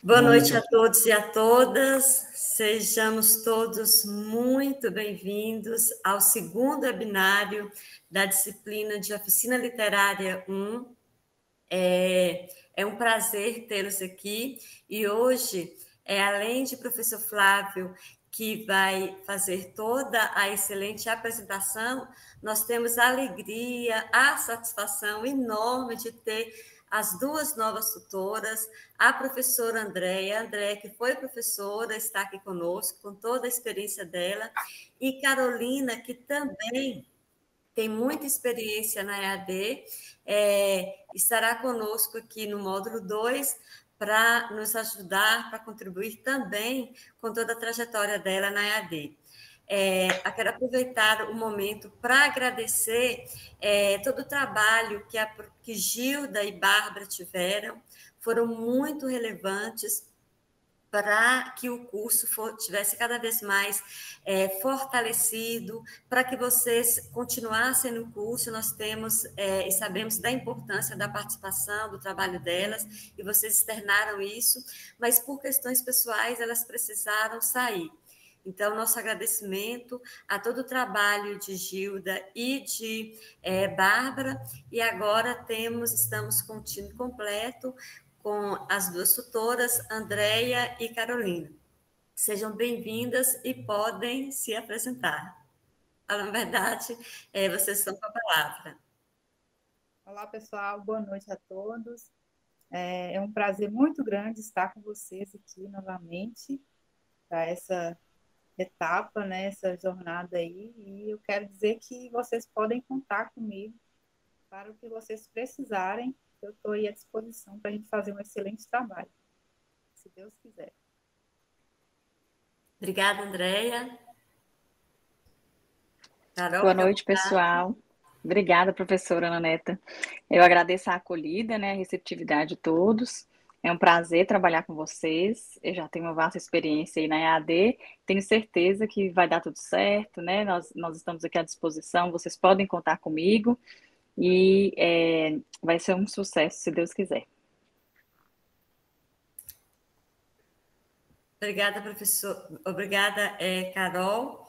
Boa Boa noite noite a todos e a todas, sejamos todos muito bem-vindos ao segundo webinário da disciplina de Oficina Literária 1. É um prazer tê-los aqui e hoje, além de professor Flávio, que vai fazer toda a excelente apresentação, nós temos a alegria, a satisfação enorme de ter as duas novas tutoras, a professora Andréia, que foi professora, está aqui conosco, com toda a experiência dela, e Carolina, que também tem muita experiência na EAD, estará conosco aqui no módulo 2 para nos ajudar, para contribuir também com toda a trajetória dela na EAD. Eu quero aproveitar o momento para agradecer todo o trabalho que Gilda e Bárbara tiveram, foram muito relevantes para que o curso tivesse cada vez mais fortalecido, para que vocês continuassem no curso. Nós temos e sabemos da importância da participação, do trabalho delas, e vocês externaram isso, mas por questões pessoais elas precisaram sair. Então, nosso agradecimento a todo o trabalho de Gilda e de Bárbara, e agora estamos com o time completo, com as duas tutoras, Andréia e Carolina. Sejam bem-vindas e podem se apresentar. Na verdade, vocês estão com a palavra. Olá, pessoal, boa noite a todos. É um prazer muito grande estar com vocês aqui novamente para essa etapa, né, essa jornada aí, e eu quero dizer que vocês podem contar comigo para o que vocês precisarem. Eu estou aí à disposição para a gente fazer um excelente trabalho, se Deus quiser. Obrigada, Andréia. Carol, boa noite, pessoal. Obrigada, professora Ana Neta. Eu agradeço a acolhida, né, a receptividade de todos. É um prazer trabalhar com vocês. Eu já tenho uma vasta experiência aí na EAD. Tenho certeza que vai dar tudo certo, né? Nós estamos aqui à disposição. Vocês podem contar comigo. E vai ser um sucesso, se Deus quiser. Obrigada, professor. Obrigada, Carol.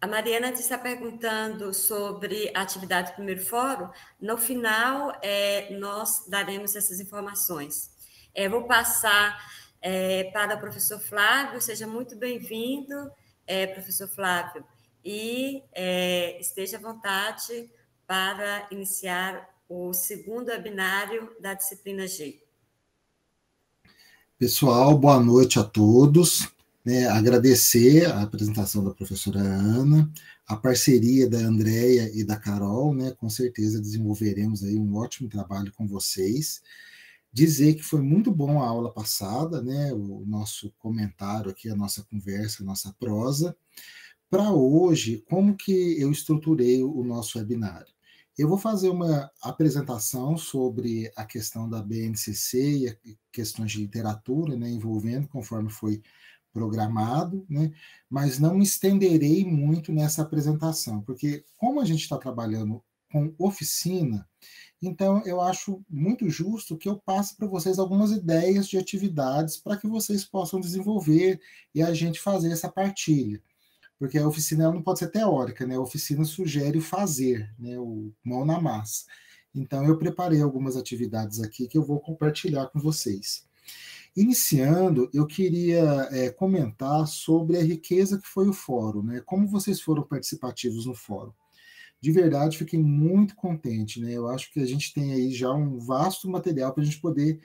A Mariana está perguntando sobre a atividade do primeiro fórum. No final, nós daremos essas informações. Vou passar para o professor Flávio. Seja muito bem-vindo, professor Flávio. E esteja à vontade para iniciar o segundo webinário da disciplina G. Pessoal, boa noite a todos. Agradecer a apresentação da professora Ana, a parceria da Andréia e da Carol, com certeza desenvolveremos aí um ótimo trabalho com vocês. Dizer que foi muito bom a aula passada, o nosso comentário aqui, a nossa conversa, a nossa prosa. Para hoje, como que eu estruturei o nosso webinário? Eu vou fazer uma apresentação sobre a questão da BNCC e questões de literatura, envolvendo, conforme foi programado, mas não me estenderei muito nessa apresentação, porque como a gente está trabalhando com oficina, então eu acho muito justo que eu passe para vocês algumas ideias de atividades para que vocês possam desenvolver e a gente fazer essa partilha. Porque a oficina ela não pode ser teórica, a oficina sugere o fazer, o mão na massa. Então, eu preparei algumas atividades aqui que eu vou compartilhar com vocês. Iniciando, eu queria comentar sobre a riqueza que foi o fórum, como vocês foram participativos no fórum. De verdade, fiquei muito contente, eu acho que a gente tem aí já um vasto material para a gente poder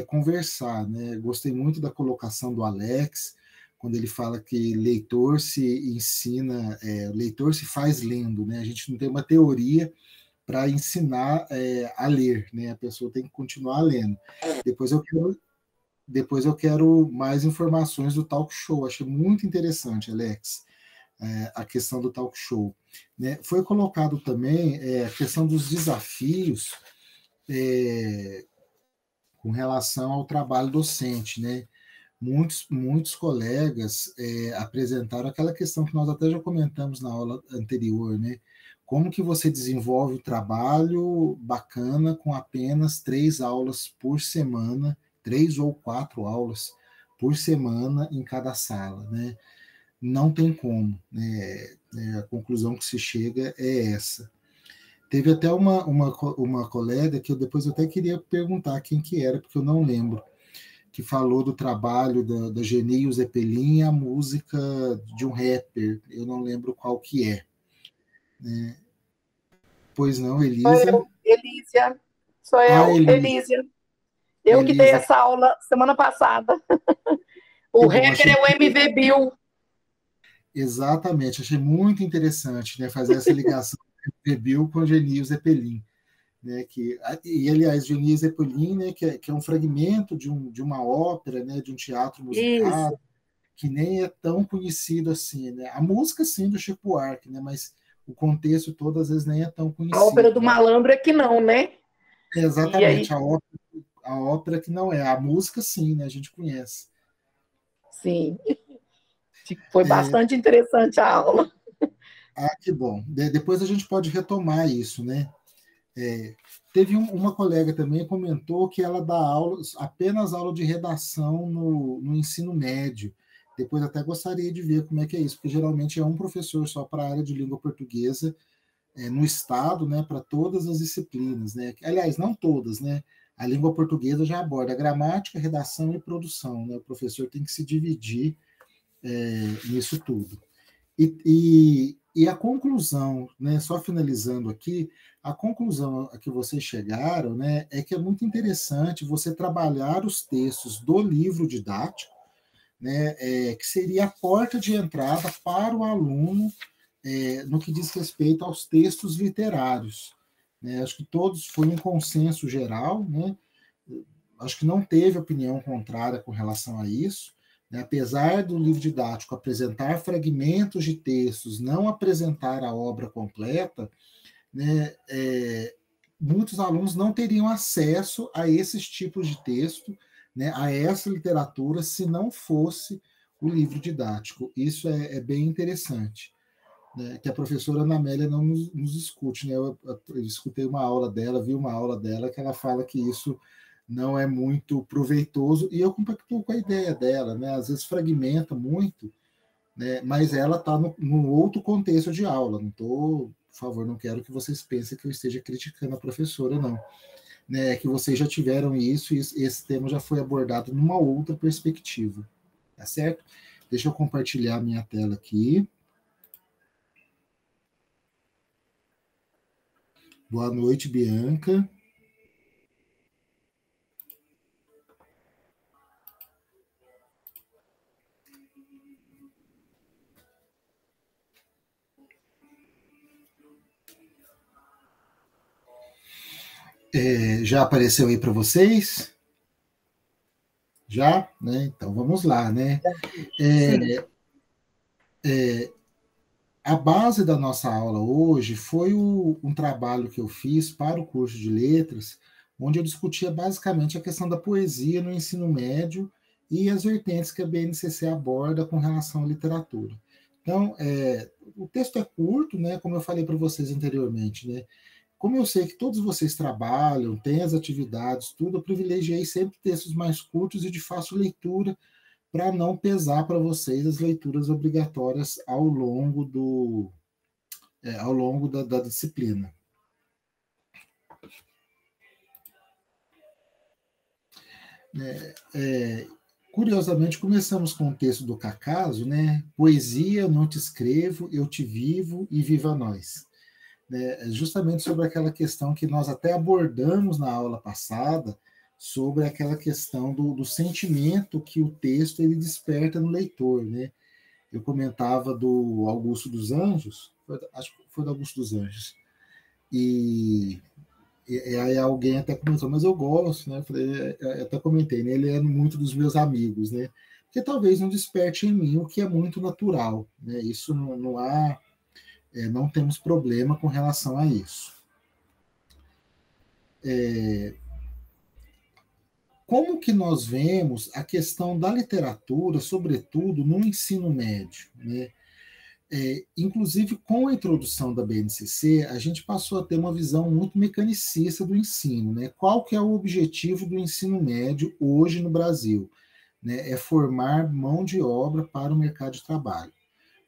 conversar, Gostei muito da colocação do Alex, quando ele fala que leitor se ensina, leitor se faz lendo, a gente não tem uma teoria para ensinar a ler, a pessoa tem que continuar lendo. Depois eu quero mais informações do talk show, achei muito interessante, Alex, a questão do talk show. Foi colocado também a questão dos desafios com relação ao trabalho docente, Muitos colegas apresentaram aquela questão que nós até já comentamos na aula anterior, Como que você desenvolve o trabalho bacana com apenas 3 aulas por semana 3 ou 4 aulas por semana em cada sala, né? Não tem como, né? A conclusão que se chega é essa. Teve até uma colega que depois eu até queria perguntar quem que era, porque eu não lembro, que falou do trabalho da Geni Zeppelin, a música de um rapper, eu não lembro qual que é. Né? Pois não, Elisa? Sou eu, Elísia. Sou eu, Elísia. Eu que dei essa aula semana passada. O rapper é o MV Bill. Exatamente, achei muito interessante, né, fazer essa ligação do MV Bill com a Geni Zeppelin. Né, e, aliás, Geni Zeppelin, né, que é um fragmento de uma ópera, né, de um teatro musical, isso, que nem é tão conhecido assim. Né? A música, sim, do Chico Buarque, né, mas o contexto todo, às vezes, nem é tão conhecido. A ópera do Malandro é que não, né? É, exatamente, a ópera que não é. A música, sim, né, a gente conhece. Sim. Foi bastante interessante a aula. Ah, que bom. Depois a gente pode retomar isso, né? Teve uma colega também que comentou que ela dá apenas aula de redação no ensino médio. Depois até gostaria de ver como é que é isso, porque geralmente é um professor só para a área de língua portuguesa no estado, né, para todas as disciplinas. Né? Aliás, não todas, né? A língua portuguesa já aborda gramática, redação e produção. Né? O professor tem que se dividir nisso tudo. E a conclusão, né, só finalizando aqui, a conclusão a que vocês chegaram, né, é que é muito interessante você trabalhar os textos do livro didático, né, que seria a porta de entrada para o aluno no que diz respeito aos textos literários. Né? Acho que todos foi um consenso geral, né? Acho que não teve opinião contrária com relação a isso. Né? Apesar do livro didático apresentar fragmentos de textos, não apresentar a obra completa, né, muitos alunos não teriam acesso a esses tipos de texto, né, a essa literatura, se não fosse o livro didático. Isso é bem interessante. Né, que a professora Ana Amélia não nos escute. Né? Eu escutei uma aula dela, vi uma aula dela, que ela fala que isso não é muito proveitoso, e eu compactuo com a ideia dela, né? Às vezes fragmenta muito, né? Mas ela está no outro contexto de aula. Não estou, por favor, não quero que vocês pensem que eu esteja criticando a professora, não. Né? Que vocês já tiveram isso, e esse tema já foi abordado numa outra perspectiva. Tá certo? Deixa eu compartilhar minha tela aqui. Boa noite, Bianca. Já apareceu aí para vocês? Já? Né? Então vamos lá, né? A base da nossa aula hoje foi um trabalho que eu fiz para o curso de letras, onde eu discutia basicamente a questão da poesia no ensino médio e as vertentes que a BNCC aborda com relação à literatura. Então, o texto é curto, né? Como eu falei para vocês anteriormente, né? Como eu sei que todos vocês trabalham, têm as atividades, tudo, eu privilegiei sempre textos mais curtos e de fácil leitura, para não pesar para vocês as leituras obrigatórias ao longo da disciplina. Curiosamente, começamos com o texto do Cacaso, né? Poesia, eu não te escrevo, eu te vivo e viva nós. Justamente sobre aquela questão que nós até abordamos na aula passada, sobre aquela questão do sentimento que o texto ele desperta no leitor. Né? Eu comentava do Augusto dos Anjos, acho que foi do Augusto dos Anjos, e aí alguém até comentou, mas eu gosto, né? Eu até comentei, né? Ele é muito dos meus amigos, né? Porque talvez não desperte em mim o que é muito natural. Né? Isso não há... não temos problema com relação a isso. Como que nós vemos a questão da literatura, sobretudo no ensino médio? Né? Inclusive, com a introdução da BNCC, a gente passou a ter uma visão muito mecanicista do ensino, né? Qual que é o objetivo do ensino médio hoje no Brasil? Né? É formar mão de obra para o mercado de trabalho.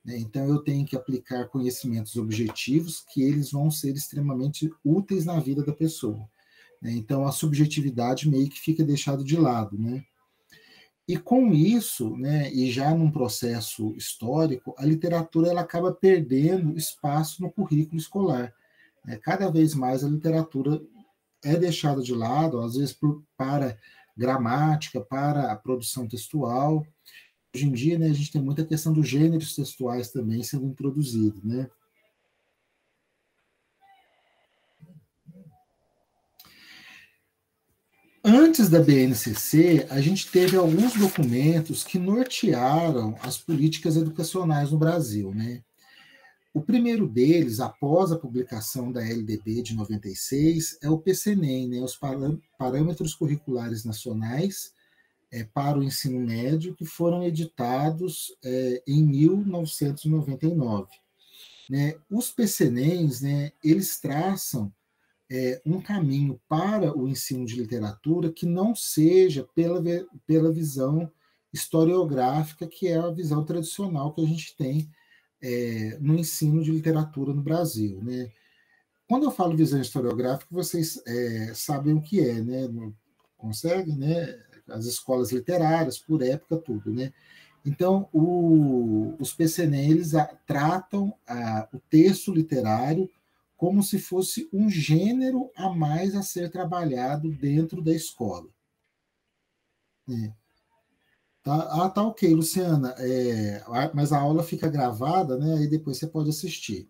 Né? Então, eu tenho que aplicar conhecimentos objetivos que eles vão ser extremamente úteis na vida da pessoa. Né? Então, a subjetividade meio que fica deixada de lado, né? E com isso, né, e já num processo histórico, a literatura ela acaba perdendo espaço no currículo escolar. Né? Cada vez mais a literatura é deixada de lado, às vezes para gramática, para a produção textual. Hoje em dia, né, a gente tem muita questão dos gêneros textuais também sendo introduzido, né? Antes da BNCC, a gente teve alguns documentos que nortearam as políticas educacionais no Brasil, né? O primeiro deles, após a publicação da LDB de 96, é o PCNEM, né? Os Parâmetros Curriculares Nacionais para o Ensino Médio, que foram editados em 1999. Né? Os PCNEMs, né, eles traçam um caminho para o ensino de literatura que não seja pela visão historiográfica, que é a visão tradicional que a gente tem no ensino de literatura no Brasil. Né? Quando eu falo visão historiográfica, vocês sabem o que é, né? Conseguem, né? As escolas literárias, por época, tudo. Né? Então, os PCNE, eles tratam o texto literário como se fosse um gênero a mais a ser trabalhado dentro da escola. Tá ok, Luciana, mas a aula fica gravada, né? Aí depois você pode assistir.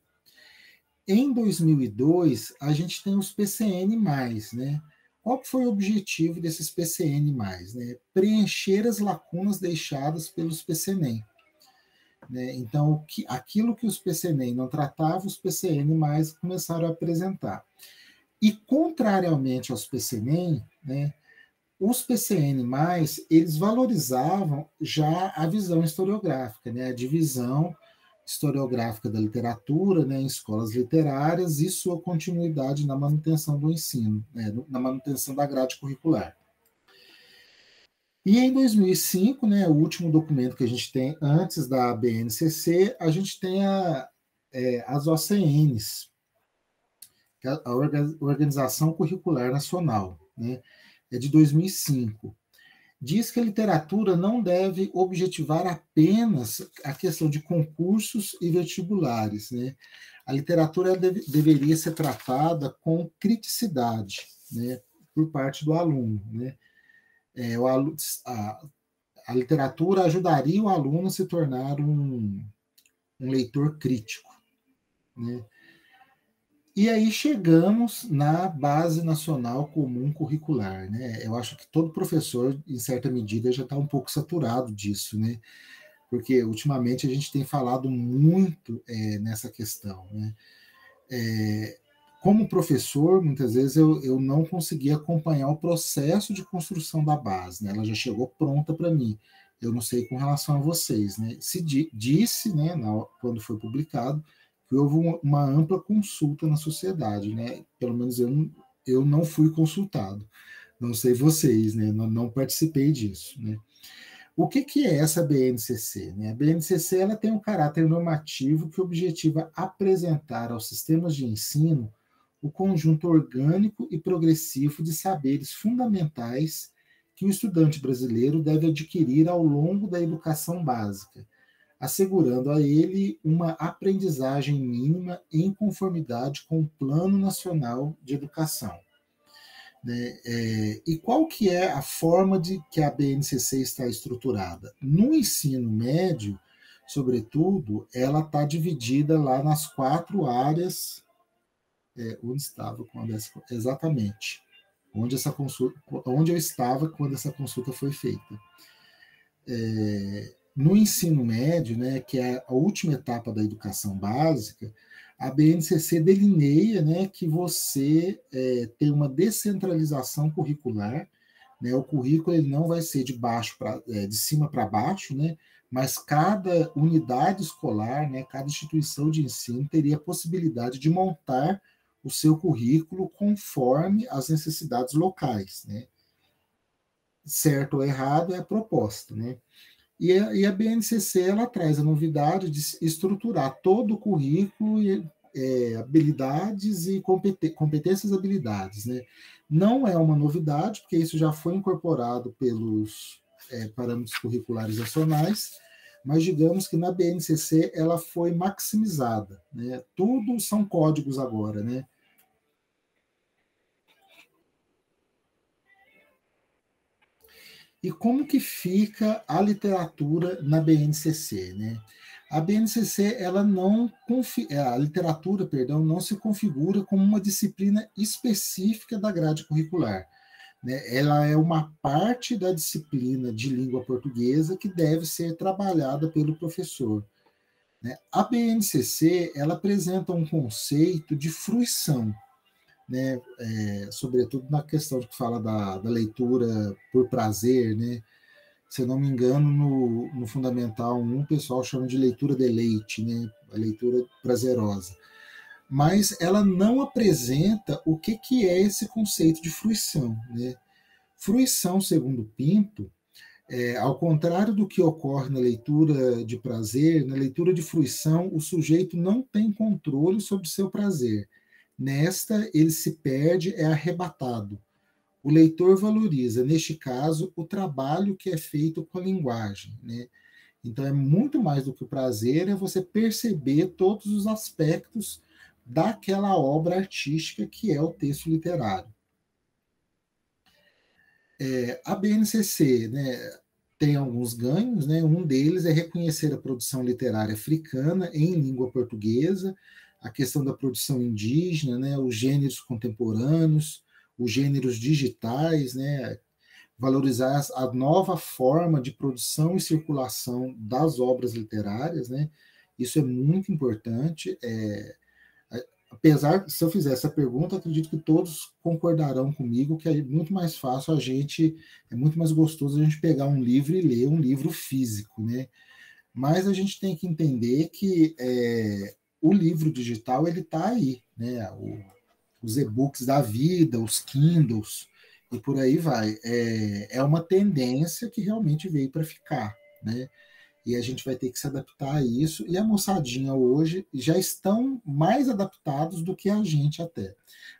Em 2002, a gente tem os PCN+, né? Qual foi o objetivo desses PCN+? Né? Preencher as lacunas deixadas pelos PCNEM. Né? Então, aquilo que os PCNEM não tratavam, os PCN+, começaram a apresentar. E, contrariamente aos PCNEM, né, os PCN+, eles valorizavam já a visão historiográfica, né, a divisão historiográfica da literatura, né, em escolas literárias e sua continuidade na manutenção do ensino, né, na manutenção da grade curricular. E em 2005, né, o último documento que a gente tem antes da BNCC, a gente tem as OCNs, que é a Organização Curricular Nacional, né, é de 2005. Diz que a literatura não deve objetivar apenas a questão de concursos e vestibulares. Né? A literatura deveria ser tratada com criticidade, né, por parte do aluno. Né? A literatura ajudaria o aluno a se tornar um leitor crítico. Né? E aí chegamos na Base Nacional Comum Curricular. Né? Eu acho que todo professor, em certa medida, já está um pouco saturado disso, né? Porque ultimamente a gente tem falado muito nessa questão. Né? Como professor, muitas vezes eu não consegui acompanhar o processo de construção da base. Né? Ela já chegou pronta para mim. Eu não sei com relação a vocês. Né? Se disse, né, quando foi publicado, que houve uma ampla consulta na sociedade, né? Pelo menos eu não fui consultado, não sei vocês, né? Não participei disso, né? O que é essa BNCC? Né? A BNCC ela tem um caráter normativo que objetiva apresentar aos sistemas de ensino o conjunto orgânico e progressivo de saberes fundamentais que o estudante brasileiro deve adquirir ao longo da educação básica, assegurando a ele uma aprendizagem mínima em conformidade com o Plano Nacional de Educação. Né? E qual que é a forma de que a BNCC está estruturada? No ensino médio, sobretudo, ela está dividida lá nas 4 áreas, onde estava quando exatamente, onde eu estava quando essa consulta foi feita. No ensino médio, né, que é a última etapa da educação básica, a BNCC delineia, né, que você tem uma descentralização curricular. Né, o currículo ele não vai ser de cima para baixo, né, mas cada unidade escolar, né, cada instituição de ensino teria a possibilidade de montar o seu currículo conforme as necessidades locais, né? Certo ou errado é a proposta, né? E a BNCC ela traz a novidade de estruturar todo o currículo e habilidades e competências e habilidades, né? Não é uma novidade, porque isso já foi incorporado pelos parâmetros curriculares nacionais, mas digamos que na BNCC ela foi maximizada, né? Tudo são códigos agora, né? E como que fica a literatura na BNCC, né? A BNCC, ela não a literatura, perdão, não se configura como uma disciplina específica da grade curricular, né? Ela é uma parte da disciplina de língua portuguesa que deve ser trabalhada pelo professor, né? A BNCC, ela apresenta um conceito de fruição, né, sobretudo na questão que fala da leitura por prazer, né? Se eu não me engano, no Fundamental 1, o pessoal chama de leitura deleite, né? A leitura prazerosa. Mas ela não apresenta o que é esse conceito de fruição, né? Fruição, segundo Pinto, ao contrário do que ocorre na leitura de prazer, na leitura de fruição, o sujeito não tem controle sobre seu prazer. Nesta, ele se perde, é arrebatado. O leitor valoriza, neste caso, o trabalho que é feito com a linguagem, né? Então, é muito mais do que o prazer, é você perceber todos os aspectos daquela obra artística que é o texto literário. A BNCC, né, tem alguns ganhos, né? Um deles é reconhecer a produção literária africana em língua portuguesa, a questão da produção indígena, né, os gêneros contemporâneos, os gêneros digitais, né, valorizar a nova forma de produção e circulação das obras literárias, né, isso é muito importante. Apesar, se eu fizer essa pergunta, acredito que todos concordarão comigo que é muito mais fácil é muito mais gostoso a gente pegar um livro e ler um livro físico, né, mas a gente tem que entender que o livro digital ele está aí, né? Os e-books da vida, os Kindles e por aí vai. É uma tendência que realmente veio para ficar, né? E a gente vai ter que se adaptar a isso. E a moçadinha hoje já estão mais adaptados do que a gente até.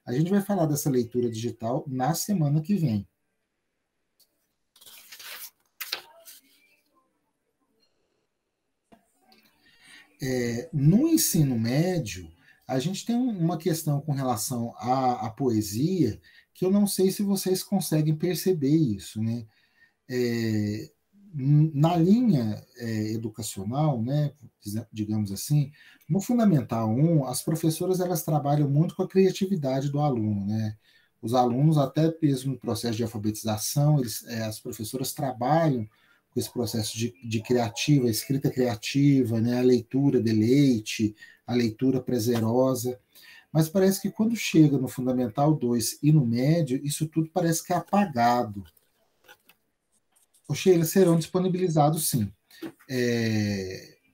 A gente vai falar dessa leitura digital na semana que vem. No ensino médio, a gente tem uma questão com relação à poesia que eu não sei se vocês conseguem perceber isso, né? Na linha educacional, né, digamos assim, no Fundamental 1, as professoras elas trabalham muito com a criatividade do aluno, né? Os alunos, até mesmo no processo de alfabetização, as professoras trabalham com esse processo de criativa, a escrita criativa, né, a leitura deleite, a leitura prazerosa, mas parece que quando chega no Fundamental 2 e no médio, isso tudo parece que é apagado. Oxe, eles serão disponibilizados sim.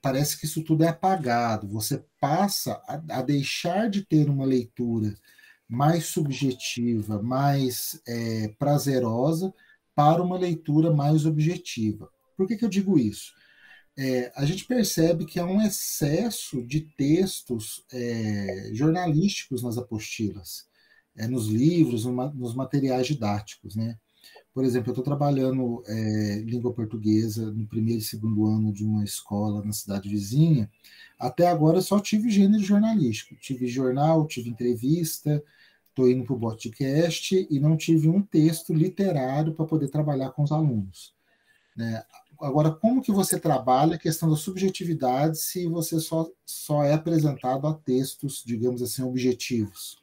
Parece que isso tudo é apagado, você passa a deixar de ter uma leitura mais subjetiva, mais prazerosa, para uma leitura mais objetiva. Por que eu digo isso? A gente percebe que há um excesso de textos jornalísticos nas apostilas, nos livros, nos materiais didáticos, né? Por exemplo, eu estou trabalhando língua portuguesa no primeiro e segundo ano de uma escola na cidade vizinha. Até agora eu só tive gênero jornalístico. Tive jornal, tive entrevista, estou indo para o podcast e não tive um texto literário para poder trabalhar com os alunos, né? Agora, como que você trabalha a questão da subjetividade se você só é apresentado a textos, digamos assim, objetivos,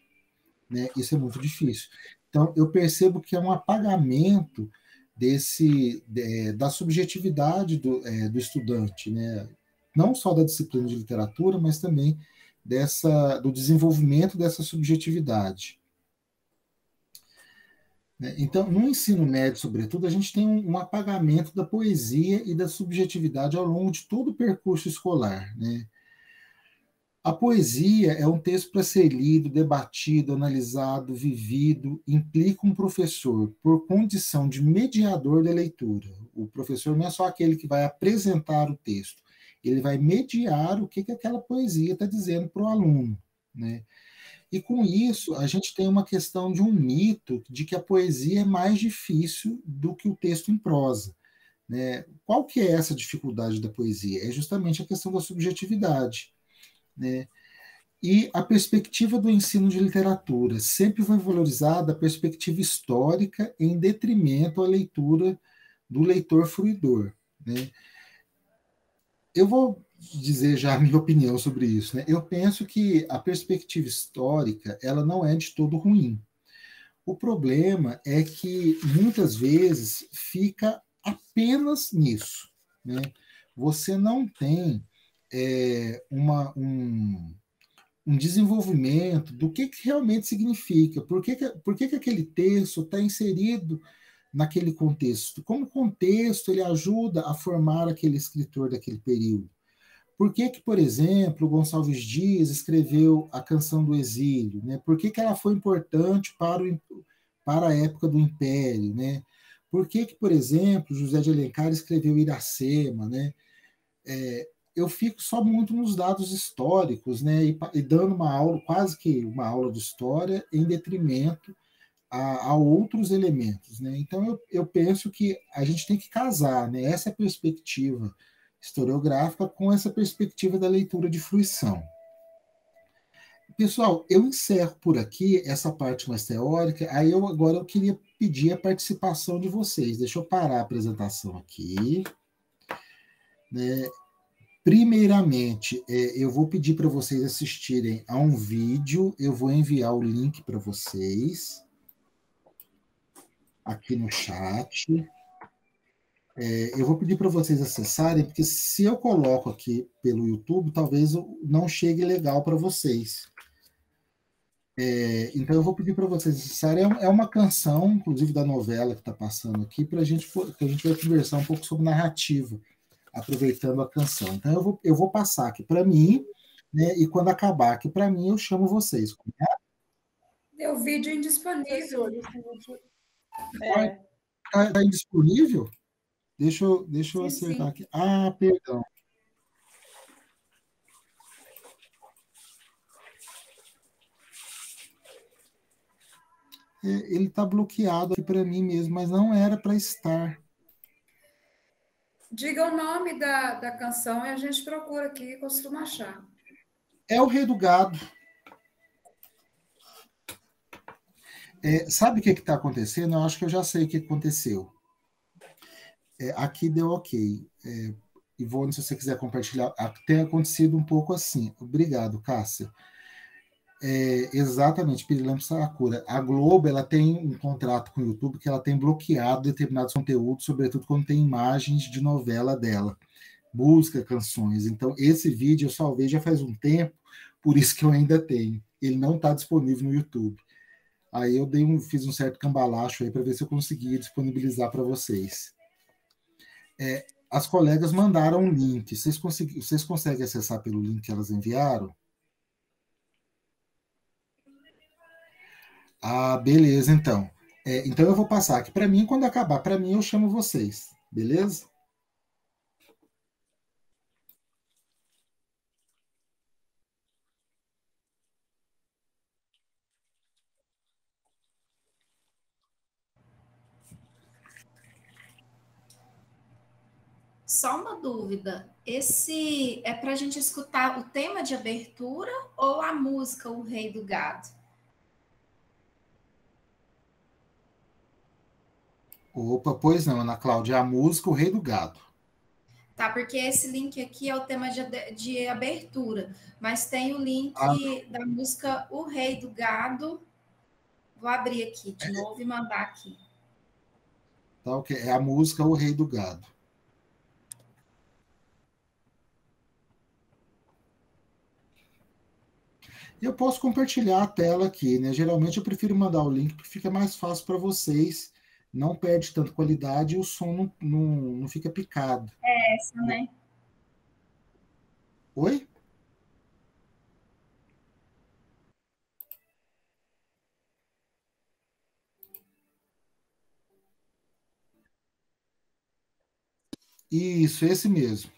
né? Isso é muito difícil. Então, eu percebo que é um apagamento da subjetividade do estudante, né? Não só da disciplina de literatura, mas também do desenvolvimento dessa subjetividade. né? Então, no ensino médio, sobretudo, a gente tem um apagamento da poesia e da subjetividade ao longo de todo o percurso escolar, né? A poesia é um texto para ser lido, debatido, analisado, vivido, implica um professor por condição de mediador da leitura. O professor não é só aquele que vai apresentar o texto, ele vai mediar o que aquela poesia está dizendo para o aluno, né? E com isso, a gente tem uma questão de um mito de que a poesia é mais difícil do que o texto em prosa, né? Qual que é essa dificuldade da poesia? É justamente a questão da subjetividade, né? E a perspectiva do ensino de literatura sempre foi valorizada a perspectiva histórica em detrimento à leitura do leitor fruidor, né? Eu vou dizer já a minha opinião sobre isso, né? Eu penso que a perspectiva histórica ela não é de todo ruim. O problema é que muitas vezes fica apenas nisso, né? Você não tem um desenvolvimento do que realmente significa, por que aquele texto está inserido naquele contexto, como o contexto ele ajuda a formar aquele escritor daquele período. Por que, por exemplo, Gonçalves Dias escreveu a Canção do Exílio? Né? Por que ela foi importante para a época do Império? Né? Por que, por exemplo, José de Alencar escreveu Iracema? Né? Eu fico só muito nos dados históricos, né? E dando uma aula, quase que uma aula de história, em detrimento a outros elementos, né? Então eu penso que a gente tem que casar, né, essa perspectiva historiográfica com essa perspectiva da leitura de fruição. Pessoal, eu encerro por aqui essa parte mais teórica, aí agora eu queria pedir a participação de vocês. Deixa eu parar a apresentação aqui, né? Primeiramente, eu vou pedir para vocês assistirem a um vídeo, eu vou enviar o link para vocês aqui no chat. Eu vou pedir para vocês acessarem, porque se eu coloco aqui pelo YouTube, talvez não chegue legal para vocês. Então eu vou pedir para vocês acessarem. É uma canção, inclusive da novela que está passando aqui, que a gente vai conversar um pouco sobre narrativa, aproveitando a canção. Então eu vou passar aqui para mim, né, e quando acabar aqui para mim, eu chamo vocês. Deu vídeo indisponível. Está indisponível? Deixa eu acertar aqui. Ah, perdão. Ele está bloqueado aqui para mim mesmo, mas não era para estar. Diga o nome da canção e a gente procura aqui e costuma achar. É o Rei do Gado. Sabe o que está acontecendo? Eu acho que eu já sei o que aconteceu. Aqui deu ok. Ivone, se você quiser compartilhar, tem acontecido um pouco assim. Obrigado, Cássia. Exatamente, Pirilampo Sakura. A Globo ela tem um contrato com o YouTube que ela tem bloqueado determinados conteúdos, sobretudo quando tem imagens de novela dela, música, canções. Então, esse vídeo eu salvei já faz um tempo, por isso que eu ainda tenho. Ele não está disponível no YouTube. Aí eu fiz um certo cambalacho aí para ver se eu conseguia disponibilizar para vocês. As colegas mandaram um link. Vocês conseguem acessar pelo link que elas enviaram? Ah, beleza, então. Então eu vou passar aqui para mim. Quando acabar para mim, eu chamo vocês. Beleza? Só uma dúvida, esse é para a gente escutar o tema de abertura ou a música O Rei do Gado? Opa, pois não, Ana Cláudia, a música O Rei do Gado. Tá, porque esse link aqui é o tema de abertura, mas tem o link da música O Rei do Gado. Vou abrir aqui de novo e mandar aqui. Tá, ok. É a música O Rei do Gado. Eu posso compartilhar a tela aqui, né? Geralmente eu prefiro mandar o link porque fica mais fácil para vocês, não perde tanta qualidade e o som não fica picado. É essa, né? Oi? Isso, esse mesmo.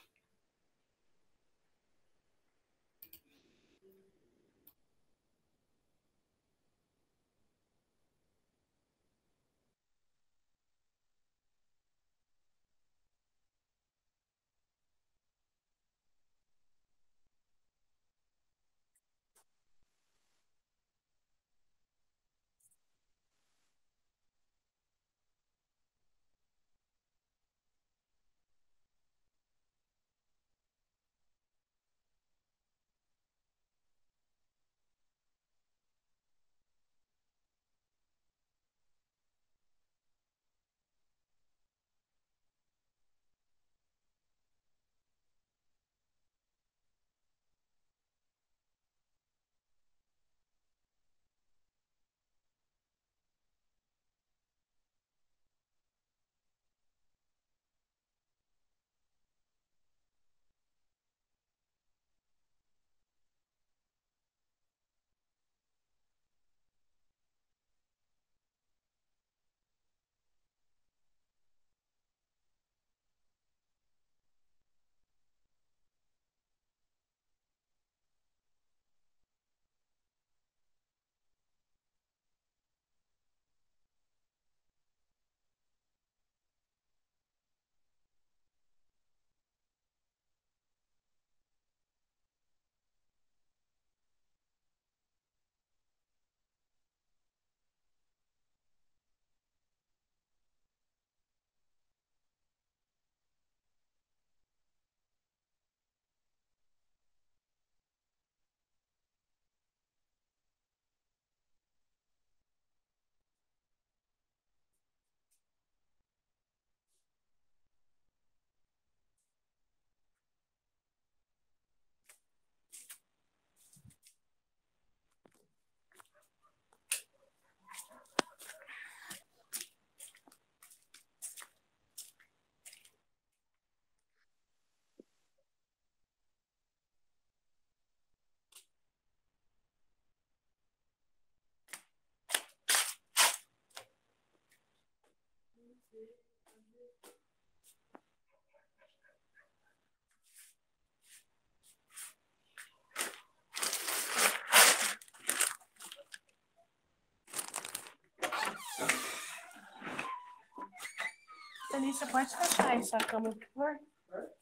Você pode fechar essa cama, por favor?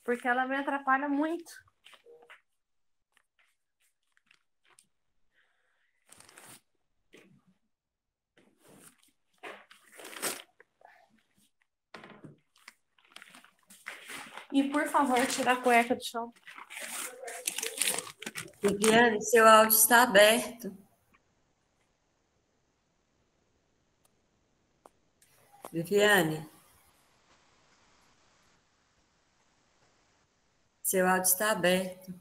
Porque ela me atrapalha muito. E, por favor, tira a cueca do chão. Viviane, seu áudio está aberto. Viviane. Seu áudio está aberto.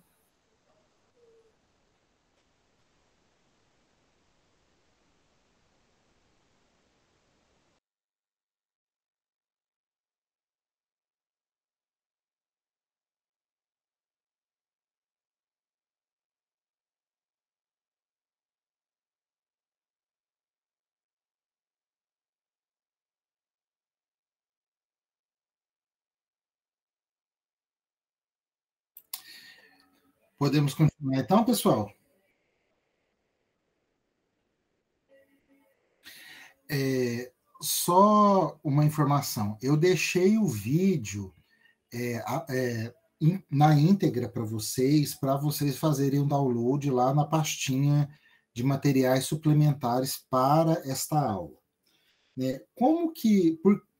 Podemos continuar então, pessoal? Só uma informação. Eu deixei o vídeo na íntegra para vocês fazerem um download lá na pastinha de materiais suplementares para esta aula. Né?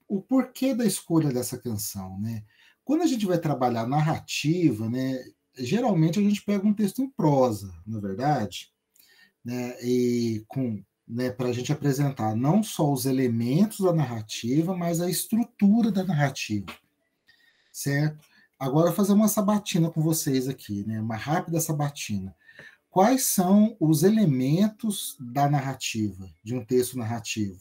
O porquê da escolha dessa canção? Né? Quando a gente vai trabalhar narrativa, né, geralmente a gente pega um texto em prosa, na verdade, né, e para a gente apresentar não só os elementos da narrativa, mas a estrutura da narrativa, certo? Agora fazer uma sabatina com vocês aqui, né, uma rápida sabatina. quais são os elementos da narrativa, de um texto narrativo?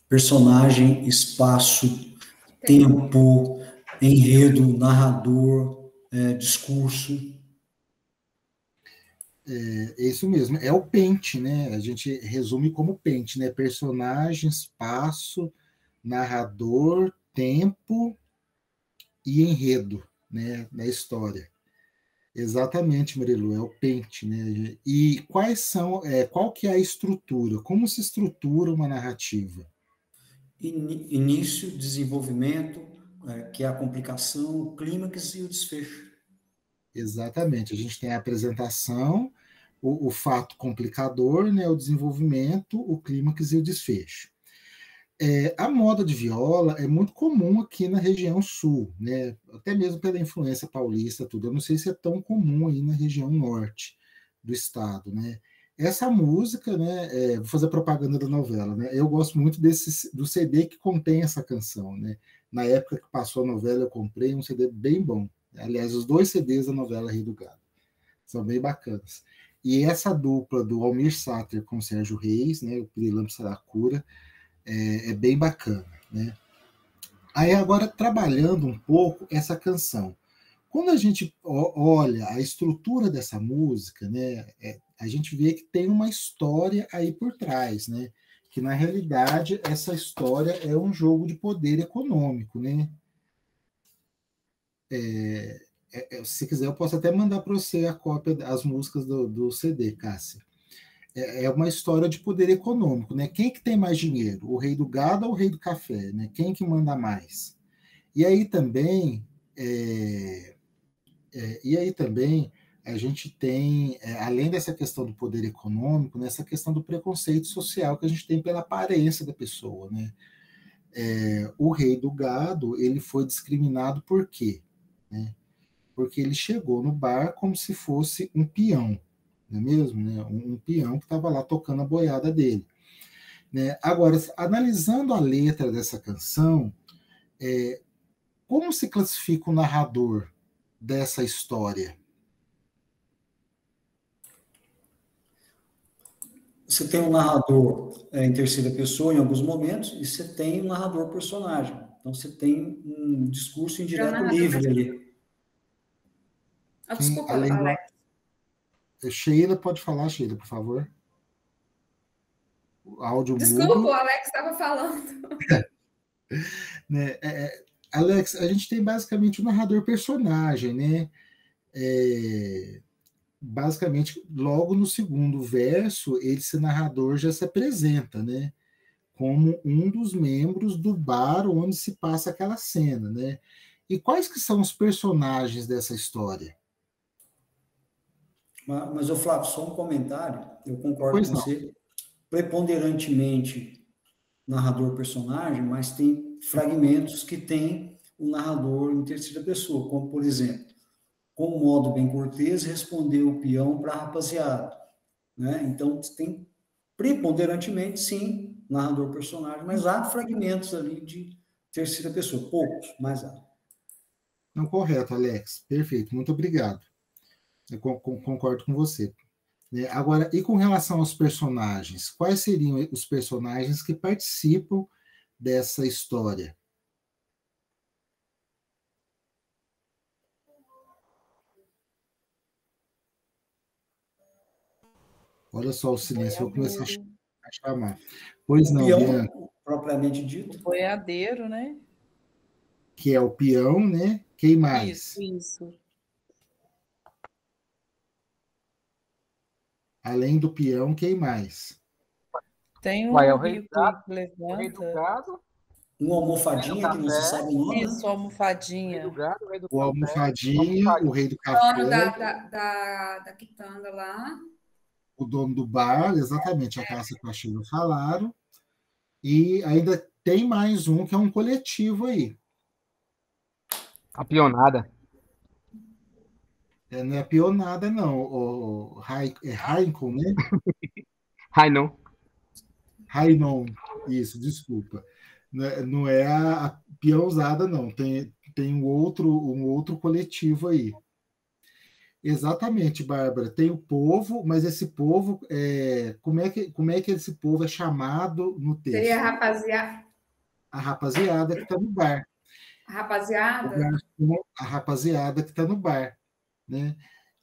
Personagem, espaço, tempo, enredo, narrador, discurso. É isso mesmo, é o pente, né? A gente resume como pente, né? Personagem, espaço, narrador, tempo e enredo, né? Na história. Exatamente, Marilu, é o pente, né? E qual que é a estrutura? Como se estrutura uma narrativa? Início, desenvolvimento, que é a complicação, o clímax e o desfecho. Exatamente, a gente tem a apresentação, o fato complicador, né, o desenvolvimento, o clímax e o desfecho. A moda de viola é muito comum aqui na região sul, né, até mesmo pela influência paulista, tudo. Eu não sei se é tão comum aí na região norte do estado, né. Essa música, né, vou fazer propaganda da novela, né, eu gosto muito do CD que contém essa canção, né. Na época que passou a novela, eu comprei um CD bem bom. Aliás, os 2 CDs da novela Rei do Gado são bem bacanas. E essa dupla do Almir Sater com o Sérgio Reis, né, o Pirilampo Saracura, é bem bacana, né? Aí agora, trabalhando um pouco essa canção. Quando a gente olha a estrutura dessa música, né, a gente vê que tem uma história aí por trás, né? Que, na realidade, essa história é um jogo de poder econômico, né? Se quiser, eu posso até mandar para você a cópia das músicas do CD, Cássia. É uma história de poder econômico, né? Quem que tem mais dinheiro? O rei do gado ou o rei do café? Né? Quem que manda mais? E aí também, a gente tem, além dessa questão do poder econômico, né, essa questão do preconceito social que a gente tem pela aparência da pessoa, né? O rei do gado, ele foi discriminado por quê? Né? Porque ele chegou no bar como se fosse um peão, não é mesmo? Né? Um peão que estava lá tocando a boiada dele. Né? Agora, analisando a letra dessa canção, como se classifica o narrador dessa história? Você tem um narrador em terceira pessoa em alguns momentos e você tem um narrador personagem. Então, você tem um discurso indireto livre ali. Desculpa, Alex. Sheila, pode falar, Sheila, por favor. O áudio Desculpa, mudo. O Alex estava falando. Né? Alex, a gente tem basicamente um narrador personagem, né? Basicamente, logo no segundo verso, esse narrador já se apresenta, né? Como um dos membros do bar onde se passa aquela cena, né? E quais que são os personagens dessa história? Mas, Flávio, só um comentário, eu concordo com você, preponderantemente narrador-personagem, mas tem fragmentos que tem o narrador em terceira pessoa, como, por exemplo, com um modo bem cortês, respondeu o peão para a rapaziada. Né? Então, tem preponderantemente, sim, narrador-personagem, mas há fragmentos ali de terceira pessoa, poucos, mas há. Não, correto, Alex, perfeito, muito obrigado. Eu concordo com você. Agora, e com relação aos personagens? Quais seriam os personagens que participam dessa história? Olha só o silêncio, vou começar a chamar. Pois não, Bianca. Propriamente dito. O boiadeiro, né? Que é o peão, né? Quem mais? Isso. Além do peão, quem mais? Tem um rico que levanta. Um almofadinha, que não se sabe o nome. Isso, almofadinha. O almofadinha, o rei do café. O dono da quitanda lá. O dono do bar, exatamente, a Cássia e a Sheila falaram. E ainda tem mais um, que é um coletivo aí. A pionada. Não é pionada, não. O Raincon, né? Rainon, isso, desculpa. Não é a peãozada, não. Tem um outro coletivo aí. Exatamente, Bárbara. Tem o povo, mas esse povo, como é que esse povo é chamado no texto? Seria a rapaziada. A rapaziada que está no bar. A rapaziada? A rapaziada que está no bar. Né?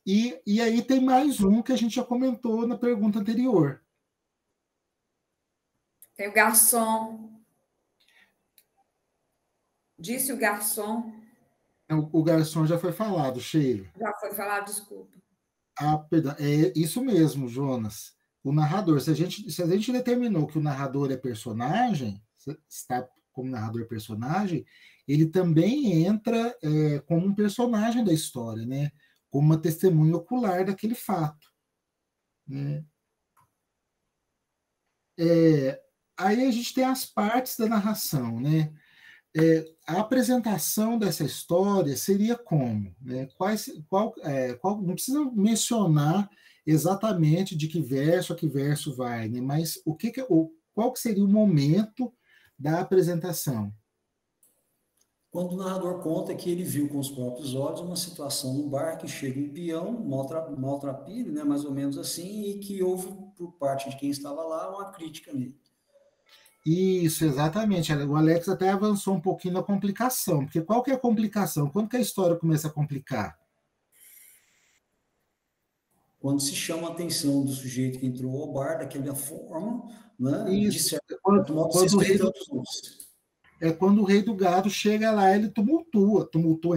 E aí tem mais um que a gente já comentou na pergunta anterior. Tem o garçom. Disse o garçom. O garçom já foi falado, Sheila. Já foi falado, desculpa. Perdão. É isso mesmo, Jonas. O narrador, se a gente determinou que o narrador é personagem, está como narrador personagem, ele também entra como um personagem da história, né? Como uma testemunha ocular daquele fato. Né? Aí a gente tem as partes da narração, né? A apresentação dessa história seria como? Né? Não precisa mencionar exatamente de que verso a que verso vai, né? Mas qual que seria o momento da apresentação? Quando o narrador conta que ele viu com os próprios olhos uma situação no bar que chega um peão, maltrapilho, né, mais ou menos assim, e que houve, por parte de quem estava lá, uma crítica nele. Isso, exatamente. O Alex até avançou um pouquinho na complicação, porque qual que é a complicação? Quando que a história começa a complicar? Quando se chama a atenção do sujeito que entrou ao bar daquela forma, né, Isso. de certo modo, desrespeitando os outros. Quando o rei do gado chega lá, ele tumultua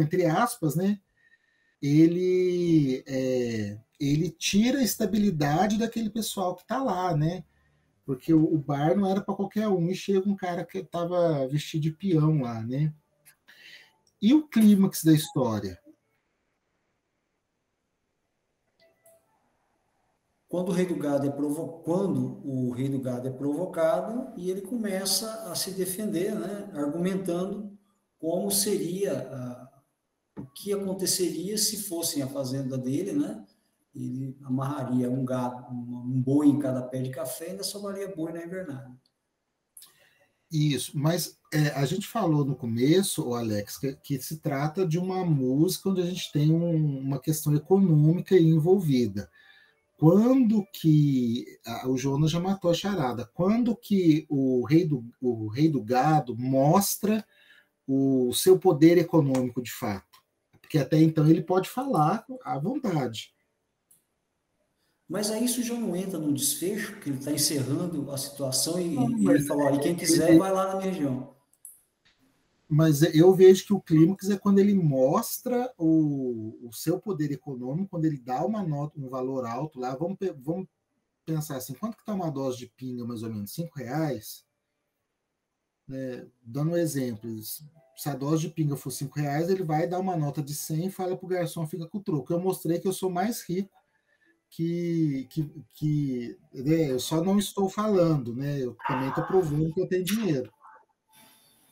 entre aspas, né? Ele tira a estabilidade daquele pessoal que está lá, né? Porque o bar não era para qualquer um, e chega um cara que estava vestido de peão lá, né? E o clímax da história? Quando o rei do gado é provocado e ele começa a se defender, né, argumentando como seria o que aconteceria se fossem a fazenda dele, né? Ele amarraria um gado, um boi em cada pé de café e ainda sobraria boi na invernada. Isso, mas a gente falou no começo, Alex, que se trata de uma música onde a gente tem uma questão econômica envolvida. Quando que o Jonas já matou a charada? Quando que o rei do gado mostra o seu poder econômico de fato? Porque até então ele pode falar à vontade. Mas aí isso já não entra no desfecho, que ele está encerrando a situação e ele falou, e quem quiser vai lá na minha região. Mas eu vejo que o clímax é quando ele mostra o seu poder econômico, quando ele dá uma nota, um valor alto lá. Vamos pensar assim, quanto que está uma dose de pinga, mais ou menos? R$5? Né? Dando um exemplo, se a dose de pinga for R$5, ele vai dar uma nota de 100 e fala para o garçom, fica com o troco. Eu mostrei que eu sou mais rico que né? Eu só não estou falando, né? Eu também estou provando que eu tenho dinheiro.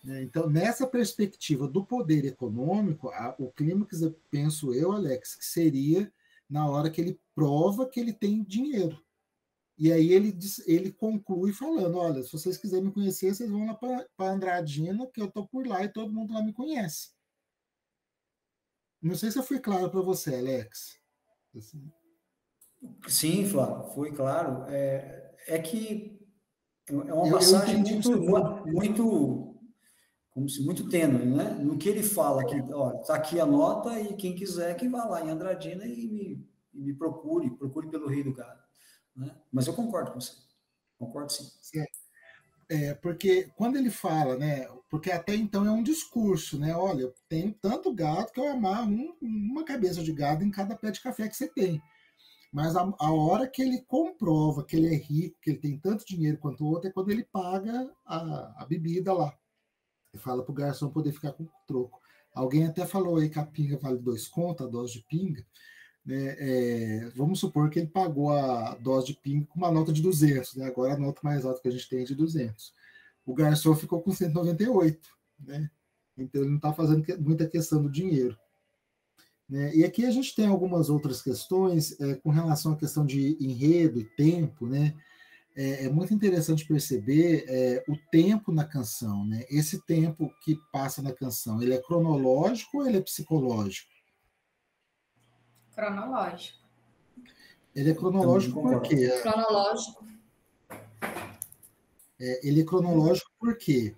Então, nessa perspectiva do poder econômico, o clímax, penso eu, Alex, que seria na hora que ele prova que ele tem dinheiro. E aí ele conclui falando, olha, se vocês quiserem me conhecer, vocês vão lá para Andradina, que eu estou por lá e todo mundo lá me conhece. Não sei se eu fui claro para você, Alex. Assim. Sim, Flávio, foi claro. É que é uma passagem muito tênue, né? No que ele fala, que está aqui a nota e quem quiser que vá lá em Andradina e me procure pelo rei do gado. Né? Mas eu concordo com você. Concordo sim. Porque quando ele fala, né? Porque até então é um discurso, né? Olha, eu tenho tanto gado que eu amarro uma cabeça de gado em cada pé de café que você tem. Mas a hora que ele comprova que ele é rico, que ele tem tanto dinheiro quanto o outro, é quando ele paga a bebida lá. Ele fala para o garçom poder ficar com o troco. Alguém até falou aí que a pinga vale 2 contos, a dose de pinga. Né? Vamos supor que ele pagou a dose de pinga com uma nota de 200. Né? Agora a nota mais alta que a gente tem é de 200. O garçom ficou com 198. Né? Então ele não está fazendo muita questão do dinheiro. Né? E aqui a gente tem algumas outras questões com relação à questão de enredo e tempo, né? É muito interessante perceber o tempo na canção, né? Esse tempo que passa na canção, ele é cronológico ou ele é psicológico? Cronológico. Ele é cronológico por quê? Cronológico. Ele é cronológico por quê?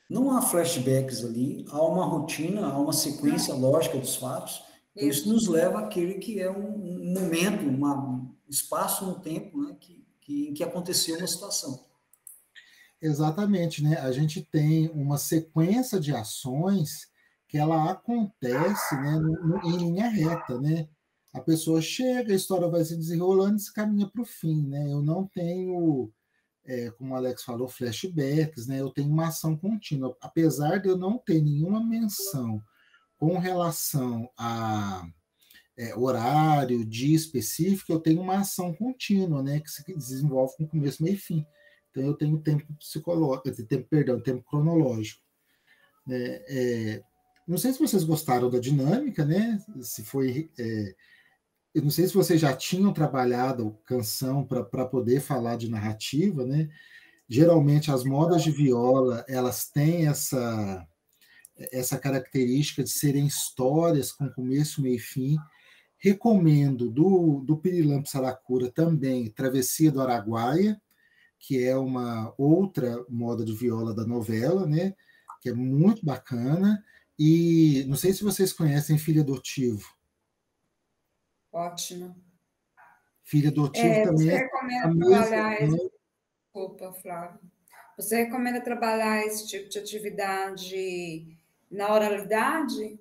Não há flashbacks ali, há uma rotina, há uma sequência lógica dos fatos. Então, isso nos leva àquele que é um momento, um espaço no tempo, né, em que aconteceu uma situação. Exatamente, né? A gente tem uma sequência de ações que ela acontece, né, em linha reta, né? A pessoa chega, a história vai se desenrolando e se caminha para o fim, né? Eu não tenho, como o Alex falou, flashbacks, né? Eu tenho uma ação contínua. Apesar de eu não ter nenhuma menção com relação a horário, dia específico, eu tenho uma ação contínua, né? Que se desenvolve com começo, meio e fim. Então, eu tenho tempo tempo cronológico. Não sei se vocês gostaram da dinâmica, né? Se foi... eu não sei se vocês já tinham trabalhado canção para poder falar de narrativa, né? Geralmente, as modas de viola, elas têm essa característica de serem histórias com começo, meio e fim. Recomendo do Pirilampo Saracura também Travessia do Araguaia, que é uma outra moda de viola da novela, né? Que é muito bacana. E não sei se vocês conhecem Filho Adotivo. Ótimo. Filho Adotivo também você recomenda trabalhar Desculpa, Flávio. Você recomenda trabalhar esse tipo de atividade na oralidade?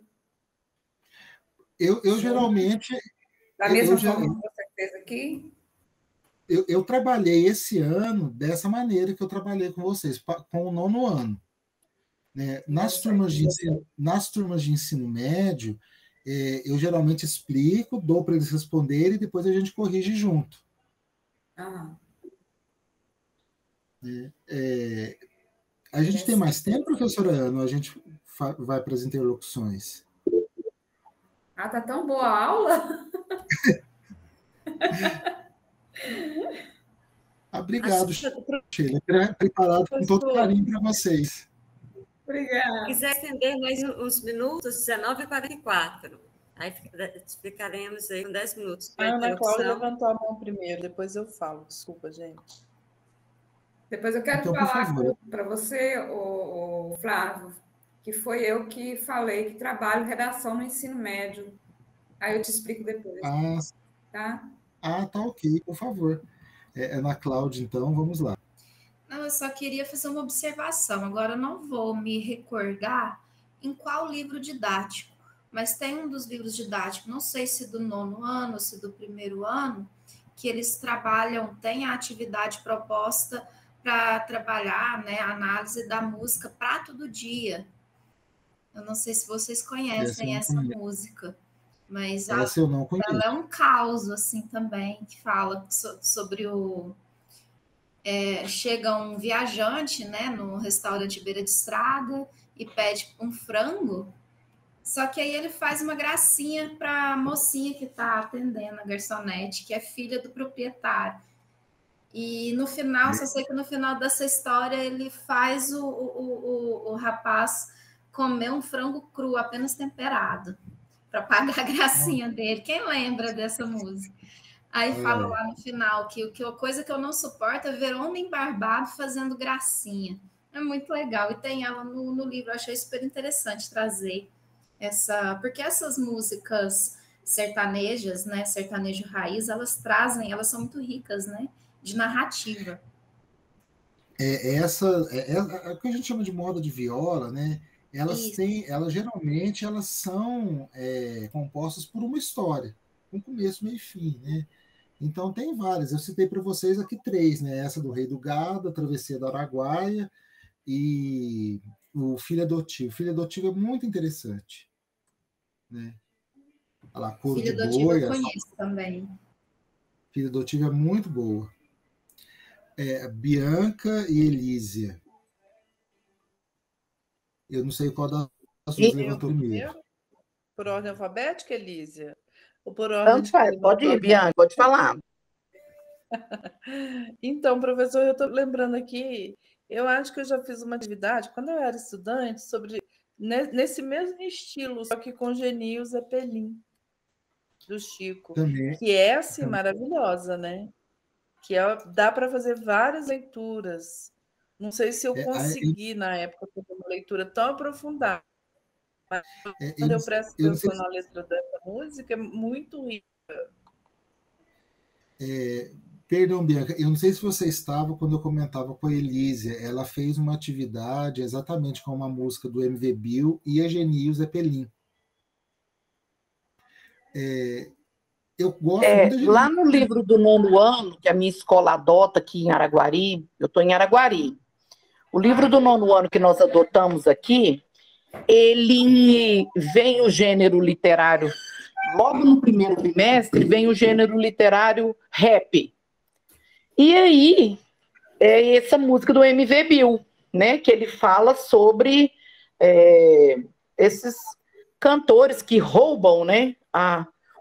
Eu geralmente... Da mesma forma que você fez aqui? Eu trabalhei esse ano dessa maneira que eu trabalhei com vocês, com o 9º ano. Né? Nas turmas de ensino médio, eu geralmente explico, dou para eles responderem e depois a gente corrige junto. A gente tem mais tempo, professora Ana, ou a gente vai para as interlocuções? Tá tão boa a aula? Obrigado, Sheila. Preparado com todo carinho para vocês. Obrigada. Se quiser estender mais uns minutos, 19h44. Aí ficaremos aí com 10 minutos. A Ana Cláudia levantou a mão primeiro, depois eu falo. Desculpa, gente. Depois eu quero falar para você, o Flávio, que foi eu que falei que trabalho redação no ensino médio. Aí eu te explico depois. Tá? Tá ok, por favor. Ana Cláudia, então, vamos lá. Não, eu só queria fazer uma observação. Agora, eu não vou me recordar em qual livro didático, mas tem um dos livros didáticos, não sei se do 9º ano, se do 1º ano, que eles trabalham, tem a atividade proposta para trabalhar, né, a análise da música Prato do Dia. Eu não sei se vocês conhecem essa música, mas ela é um caos, assim, também, que fala sobre o... chega um viajante, né, no restaurante beira de estrada e pede um frango, só que aí ele faz uma gracinha para a mocinha que está atendendo, a garçonete, que é filha do proprietário. E no final, só sei que no final dessa história ele faz o rapaz comer um frango cru, apenas temperado, para pagar a gracinha dele. Quem lembra dessa música? Aí fala lá no final que a coisa que eu não suporto é ver homem barbado fazendo gracinha. É muito legal. E tem ela no livro. Eu achei super interessante trazer essa... Porque essas músicas sertanejas, né? Sertanejo raiz, elas são muito ricas, né? De narrativa. O que a gente chama de moda de viola, né? Geralmente elas são compostas por uma história, com começo, meio e fim, né? Então tem várias. Eu citei para vocês aqui 3, né? Essa do Rei do Gado, a Travessia do Araguaia e o Filho Adotivo. O Filho Adotivo é muito interessante, né? Olha lá, Coro de Boi. Eu conheço também. Filho Adotivo é muito boa. Bianca e Elísia. Eu não sei qual das duas levantou primeiro. Por ordem alfabética, Elísia? Ou por ordem... Tanto faz, pode ir, Bianca, pode falar. Então, professor, eu estou lembrando aqui, eu acho que eu já fiz uma atividade, quando eu era estudante, nesse mesmo estilo, só que com Genil Zeppelin. do Chico, Também. que é assim maravilhosa, né? Que dá para fazer várias leituras. Não sei se eu consegui, na época, fazer uma leitura tão aprofundada. Mas quando eu presto atenção na letra dessa música, é muito rica. Perdão, Bianca, eu não sei se você estava quando eu comentava com a Elísia. Ela fez uma atividade exatamente com uma música do MV Bill e a Geni e o Zeppelin. Eu gosto muito de... Lá no livro do 9º ano, que a minha escola adota aqui em Araguari, eu estou em Araguari, o livro do 9º ano que nós adotamos aqui, ele vem o gênero literário, logo no primeiro trimestre, vem o gênero literário rap. E aí, é essa música do MV Bill, né, que ele fala sobre esses cantores que roubam, né,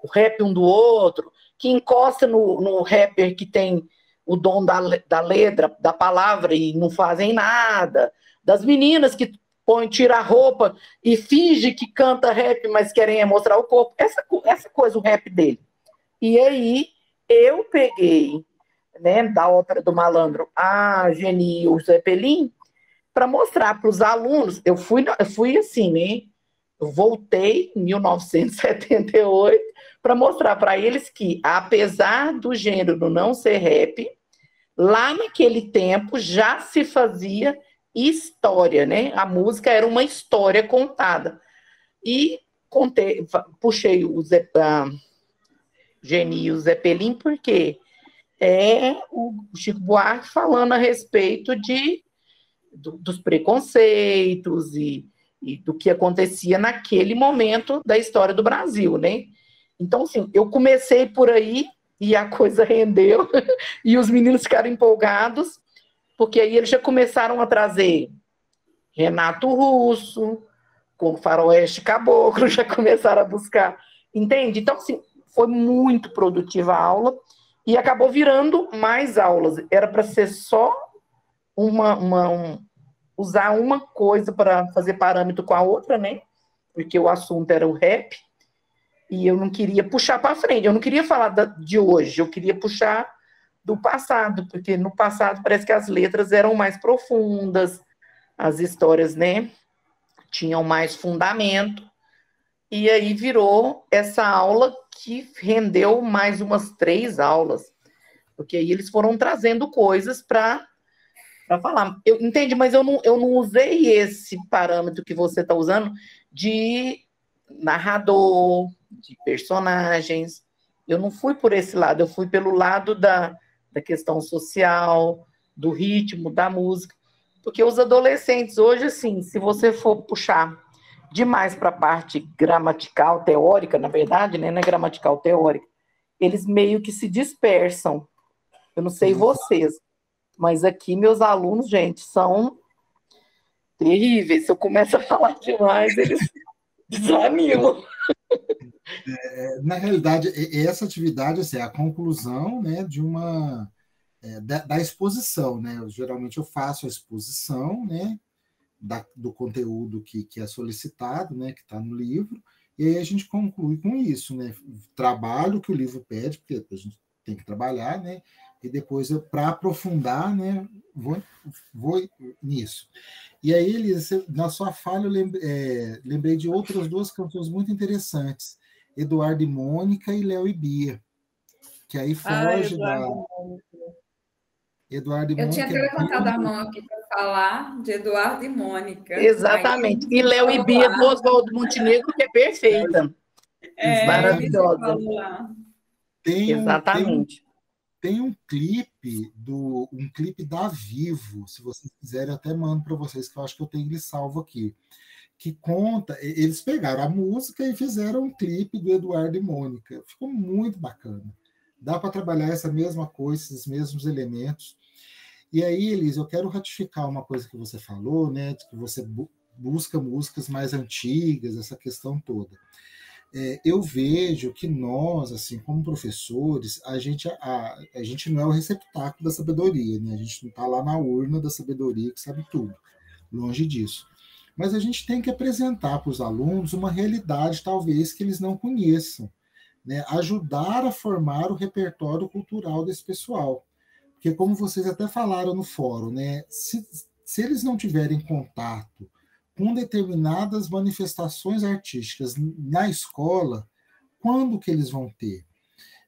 o rap um do outro, que encosta no rapper que tem o dom da letra, da palavra e não fazem nada, das meninas que tira a roupa e finge que canta rap, mas querem mostrar o corpo, essa coisa, o rap dele. E aí, eu peguei, né, da Ópera do Malandro, a Geni e o Zeppelin, para mostrar para os alunos, eu fui assim, né, eu voltei em 1978 para mostrar para eles que, apesar do gênero não ser rap, lá naquele tempo já se fazia história, né? A música era uma história contada. E puxei o Geni e o Zeppelin porque é o Chico Buarque falando a respeito dos preconceitos e do que acontecia naquele momento da história do Brasil, né? Então, assim, eu comecei por aí e a coisa rendeu e os meninos ficaram empolgados, porque aí eles já começaram a trazer Renato Russo, com Faroeste Caboclo, já começaram a buscar, entende? Então, assim, foi muito produtiva a aula e acabou virando mais aulas. Era para ser só usar uma coisa para fazer parâmetro com a outra, né? Porque o assunto era o rap e eu não queria puxar para frente, eu não queria falar de hoje, eu queria puxar do passado, porque no passado parece que as letras eram mais profundas, as histórias, né, tinham mais fundamento, e aí virou essa aula que rendeu mais umas 3 aulas, porque aí eles foram trazendo coisas para falar. Entende? Mas eu não usei esse parâmetro que você está usando de narrador, de personagens. Eu não fui por esse lado, eu fui pelo lado da questão social, do ritmo, da música. Porque os adolescentes hoje, assim, se você for puxar demais para a parte gramatical, teórica, na verdade, né, não é gramatical, teórica, eles meio que se dispersam. Eu não sei vocês, mas aqui meus alunos, gente, são terríveis. Se eu começo a falar demais, eles desanimam. Na realidade, essa atividade assim, é a conclusão, né, de uma da exposição, né? Geralmente eu faço a exposição, né, do conteúdo que é solicitado, né, que está no livro, e aí a gente conclui com isso, né? Trabalho que o livro pede, porque a gente tem que trabalhar, né? E depois, para aprofundar, né, vou nisso. E aí, Elisa, na sua fala, eu lembrei de outras 2 cantores muito interessantes, Eduardo e Mônica e Léo e Bia, que aí foge Eduardo e Mônica. Eu tinha até levantado a mão aqui para falar de Eduardo e Mônica. Exatamente. E Léo e Bia do Oswaldo Montenegro, que é perfeita. Maravilhosa. Exatamente. Tem um clipe da Vivo, se vocês quiserem, eu até mando para vocês, que eu acho que eu tenho ele salvo aqui, que conta, eles pegaram a música e fizeram um clipe do Eduardo e Mônica. Ficou muito bacana. Dá para trabalhar essa mesma coisa, esses mesmos elementos. E aí, Elisa, eu quero ratificar uma coisa que você falou, né, de que você busca músicas mais antigas, essa questão toda. Eu vejo que nós, assim, como professores, a gente não é o receptáculo da sabedoria, né? A gente não está lá na urna da sabedoria que sabe tudo, longe disso. Mas a gente tem que apresentar para os alunos uma realidade, talvez, que eles não conheçam, né, ajudar a formar o repertório cultural desse pessoal. Porque, como vocês até falaram no fórum, né, se eles não tiverem contato com determinadas manifestações artísticas na escola, quando que eles vão ter?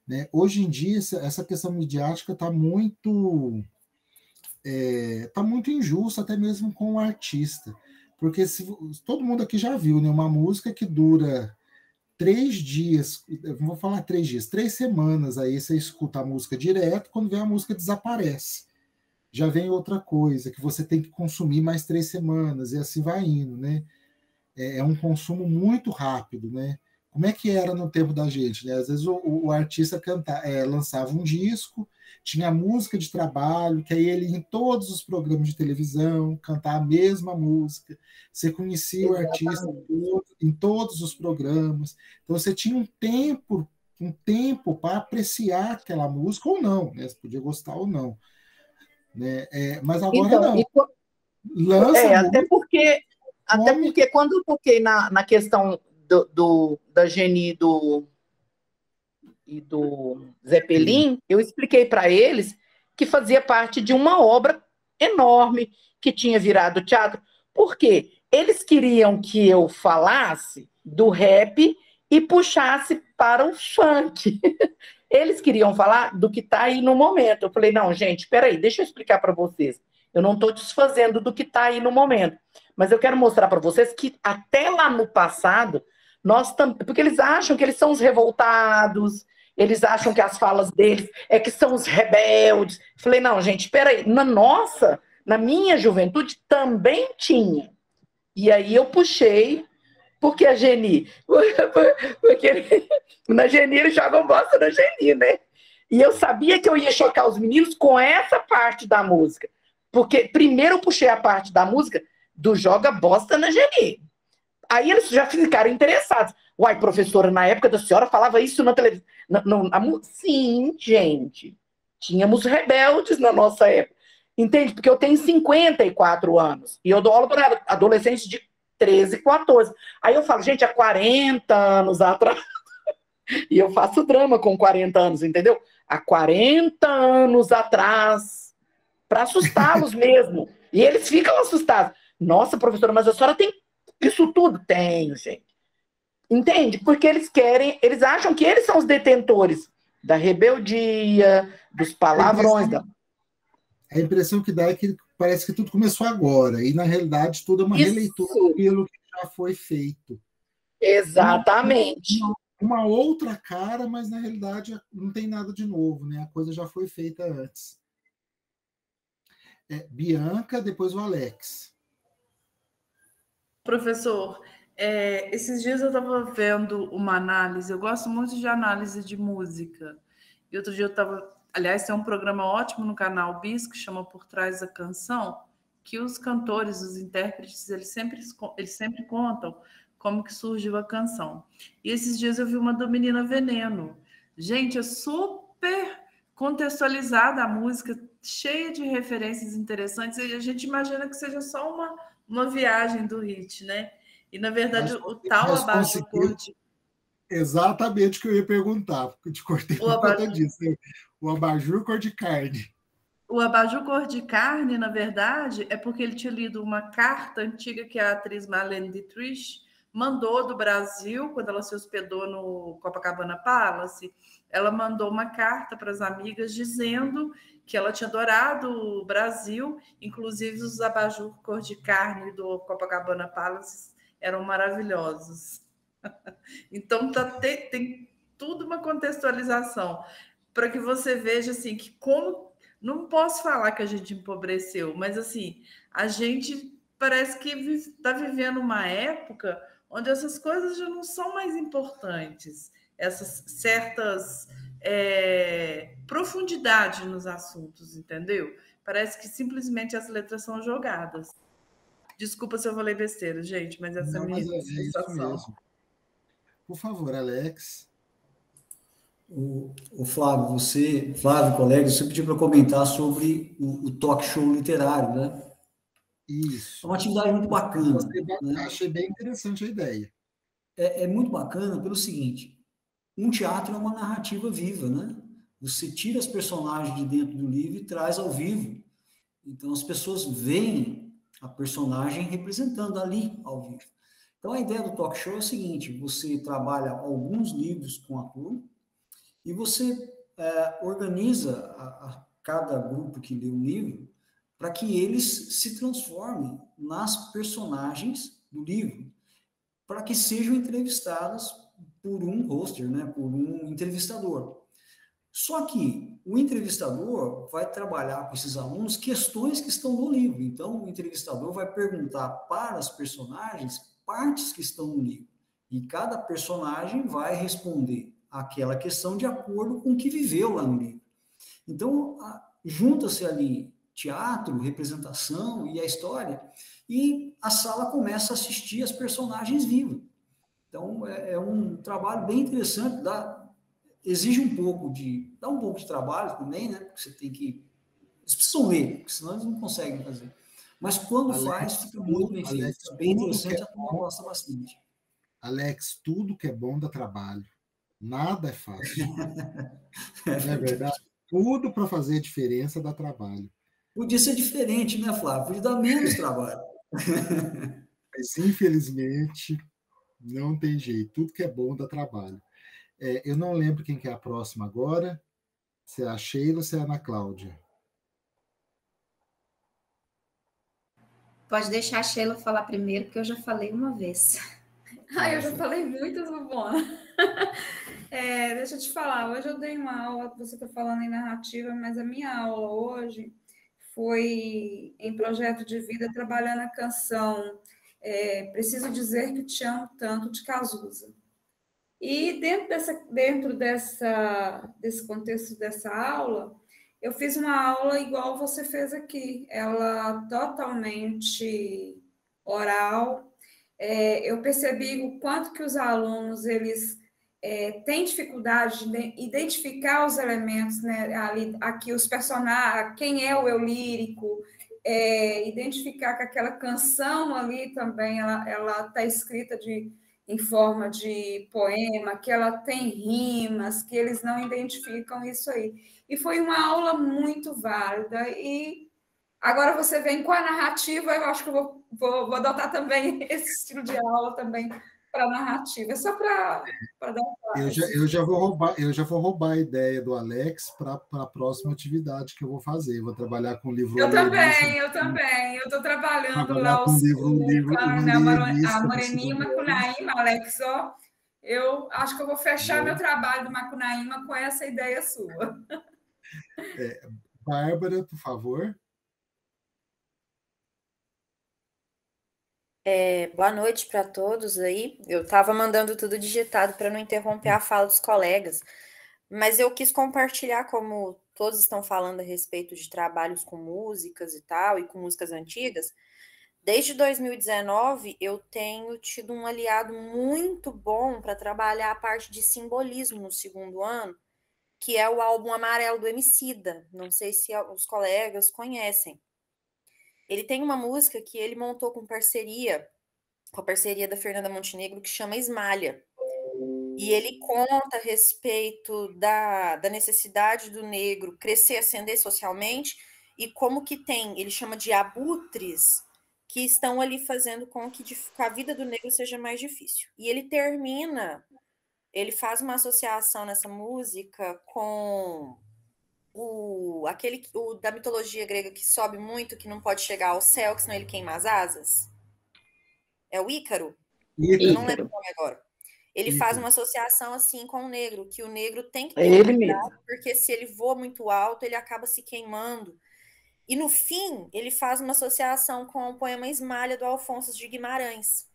Né? Hoje em dia, essa questão midiática está muito injusta, até mesmo com o artista. Porque todo mundo aqui já viu, né, uma música que dura 3 dias, não vou falar 3 dias, 3 semanas, aí você escuta a música direto, quando vem a música desaparece. Já vem outra coisa, que você tem que consumir mais 3 semanas, e assim vai indo, né? É um consumo muito rápido, né? Como é que era no tempo da gente, né? Às vezes o artista lançava um disco, tinha música de trabalho, que aí ele ia em todos os programas de televisão, cantar a mesma música, você conhecia o artista em todos os programas, então você tinha um tempo para apreciar aquela música ou não, né? Você podia gostar ou não. Né? Mas agora então, não. Lança até porque quando eu toquei na questão da Geni e do Zeppelin, eu expliquei para eles que fazia parte de uma obra enorme que tinha virado teatro. Por quê? Eles queriam que eu falasse do rap e puxasse para o funk. Eles queriam falar do que está aí no momento. Eu falei, não, gente, espera aí, deixa eu explicar para vocês. Eu não estou desfazendo do que está aí no momento. Mas eu quero mostrar para vocês que até lá no passado, porque eles acham que eles são os revoltados, eles acham que as falas deles que são os rebeldes. Eu falei, não, gente, espera aí. Na minha juventude também tinha. E aí eu puxei, porque a Geni... Porque na Geni eles jogam bosta na Geni, né? E eu sabia que eu ia chocar os meninos com essa parte da música. Porque primeiro eu puxei a parte da música do joga bosta na Geni. Aí eles já ficaram interessados. Uai, professora, na época da senhora falava isso na televisão. Sim, gente. Tínhamos rebeldes na nossa época. Entende? Porque eu tenho 54 anos. E eu dou aula para adolescentes de 13, 14. Aí eu falo, gente, há 40 anos atrás... E eu faço drama com 40 anos, entendeu? Há 40 anos atrás, para assustá-los mesmo. E eles ficam assustados. Nossa, professora, mas a senhora tem isso tudo? Tenho, gente. Entende? Porque eles acham que eles são os detentores da rebeldia, dos palavrões. A impressão que dá é que parece que tudo começou agora, e na realidade tudo é uma releitura daquilo que já foi feito. Exatamente. Uma outra cara, mas na realidade não tem nada de novo, né? A coisa já foi feita antes. Bianca, depois o Alex. Professor, esses dias eu estava vendo uma análise, eu gosto muito de análise de música, e outro dia eu estava... Aliás, tem um programa ótimo no canal Bis, que chama Por Trás da Canção, que os cantores, os intérpretes, eles sempre contam como que surgiu a canção. E esses dias eu vi uma do Menina Veneno. Gente, é super contextualizada a música, cheia de referências interessantes, e a gente imagina que seja só uma viagem do hit, né? E, na verdade, o tal abajur cor de... Exatamente o que eu ia perguntar, porque eu te cortei por conta disso. O abajur cor de carne. O abajur cor de carne, na verdade, é porque ele tinha lido uma carta antiga que a atriz Marlene Dietrich mandou do Brasil, quando ela se hospedou no Copacabana Palace. Ela mandou uma carta para as amigas dizendo que ela tinha adorado o Brasil, inclusive os abajur cor de carne do Copacabana Palace eram maravilhosos. Então tem tudo uma contextualização para que você veja assim que como não posso falar que a gente empobreceu, mas assim a gente parece que está vivendo uma época onde essas coisas já não são mais importantes, essas certas profundidade nos assuntos, entendeu? Parece que simplesmente as letras são jogadas. Desculpa se eu falei besteira, gente, mas essa é a minha sensação. Por favor, Alex. O Flávio, Flávio, colega, você pediu para comentar sobre o talk show literário, né? Isso. É uma atividade muito bacana. Achei bem interessante a ideia. É muito bacana pelo seguinte, um teatro é uma narrativa viva, né? Você tira as personagens de dentro do livro e traz ao vivo. Então, as pessoas veem a personagem representando ali ao vivo. Então, a ideia do talk show é o seguinte, você trabalha alguns livros com ator e você organiza cada grupo que lê um livro para que eles se transformem nas personagens do livro, para que sejam entrevistadas por um hoster, né, por um entrevistador. Só que o entrevistador vai trabalhar com esses alunos questões que estão no livro. Então, o entrevistador vai perguntar para as personagens partes que estão no livro. E cada personagem vai responder aquela questão de acordo com o que viveu lá no livro. Então, junta-se ali teatro, representação e a história, e a sala começa a assistir as personagens vivas. Então, é um trabalho bem interessante, exige dá um pouco de trabalho também, né? Porque você tem que... Eles precisam ler, porque senão eles não conseguem fazer. Mas quando faz, fica muito bem feito. É bem interessante, a turma gosta bastante. Alex, tudo que é bom dá trabalho. Nada é fácil. Não é verdade? Tudo para fazer diferença dá trabalho. Podia ser diferente, né, Flávio? Podia dar menos trabalho. Mas, infelizmente, não tem jeito. Tudo que é bom dá trabalho. Eu não lembro quem que é a próxima agora. Se é a Sheila ou se é a Ana Cláudia. Pode deixar a Sheila falar primeiro, porque eu já falei uma vez. Eu já falei muitas, Luvona. Deixa eu te falar, hoje eu dei uma aula, você está falando em narrativa, mas a minha aula hoje foi em projeto de vida, trabalhando a canção Preciso Dizer Que Te Amo Tanto, de Cazuza. E dentro desse contexto dessa aula, eu fiz uma aula igual você fez aqui, ela totalmente oral. Eu percebi o quanto que os alunos eles têm dificuldade de identificar os elementos, né, ali, aqui os personagens, quem é o eu lírico, identificar que aquela canção ali também ela está escrita em forma de poema, que ela tem rimas, que eles não identificam isso aí. E foi uma aula muito válida. E agora você vem com a narrativa, eu acho que eu vou adotar também esse estilo de aula também para narrativa. É só para dar um eu já vou roubar a ideia do Alex para a próxima atividade que eu vou fazer. Eu vou trabalhar com o livro. Eu também. Eu estou trabalhando lá com a Moreninha Macunaíma, Alex, ó. Eu acho que eu vou fechar meu trabalho do Macunaíma com essa ideia sua. Bárbara, por favor. Boa noite para todos aí. Eu estava mandando tudo digitado para não interromper a fala dos colegas, mas eu quis compartilhar, como todos estão falando a respeito de trabalhos com músicas e tal, e com músicas antigas. Desde 2019, eu tenho tido um aliado muito bom para trabalhar a parte de simbolismo no segundo ano, que é o álbum Amarelo do Emicida. Não sei se os colegas conhecem. Ele tem uma música que ele montou com a parceria da Fernanda Montenegro, que chama Esmalha. E ele conta a respeito da necessidade do negro crescer, ascender socialmente, e como que ele chama de abutres, que estão ali fazendo com que a vida do negro seja mais difícil. E ele faz uma associação nessa música com o da mitologia grega que sobe muito, que não pode chegar ao céu, que senão ele queima as asas. É o Ícaro? Eu não lembro o nome agora. Ele faz uma associação assim com o negro, que o negro tem que ter cuidado, porque se ele voa muito alto, ele acaba se queimando. E no fim, ele faz uma associação com o poema Esmalha, do Alfonso de Guimarães.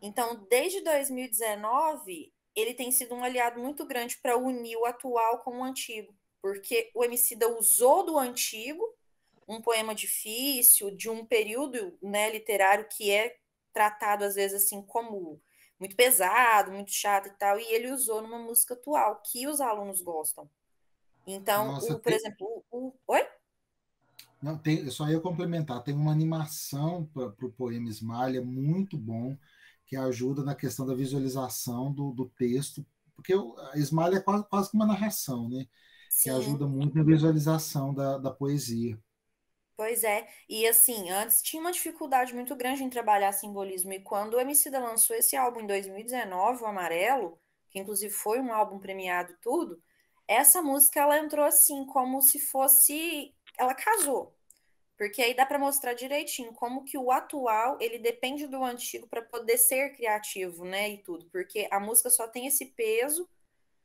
Então, desde 2019, ele tem sido um aliado muito grande para unir o atual com o antigo. Porque o Emicida usou do antigo, um poema difícil, de um período, né, literário que é tratado, às vezes, assim, como muito pesado, muito chato e tal, e ele usou numa música atual, que os alunos gostam. Então, por exemplo, Oi? Não, eu só ia complementar, tem uma animação para o poema Esmalha muito bom, que ajuda na questão da visualização do texto porque a Smile é quase que uma narração, né? Sim. Que ajuda muito na visualização da poesia. Pois é, e assim, antes tinha uma dificuldade muito grande em trabalhar simbolismo, e quando o Emicida lançou esse álbum em 2019, o Amarelo, que inclusive foi um álbum premiado e tudo, essa música ela entrou assim, como se fosse... Ela casou, porque aí dá para mostrar direitinho como que o atual, ele depende do antigo para poder ser criativo, né, e tudo, porque a música só tem esse peso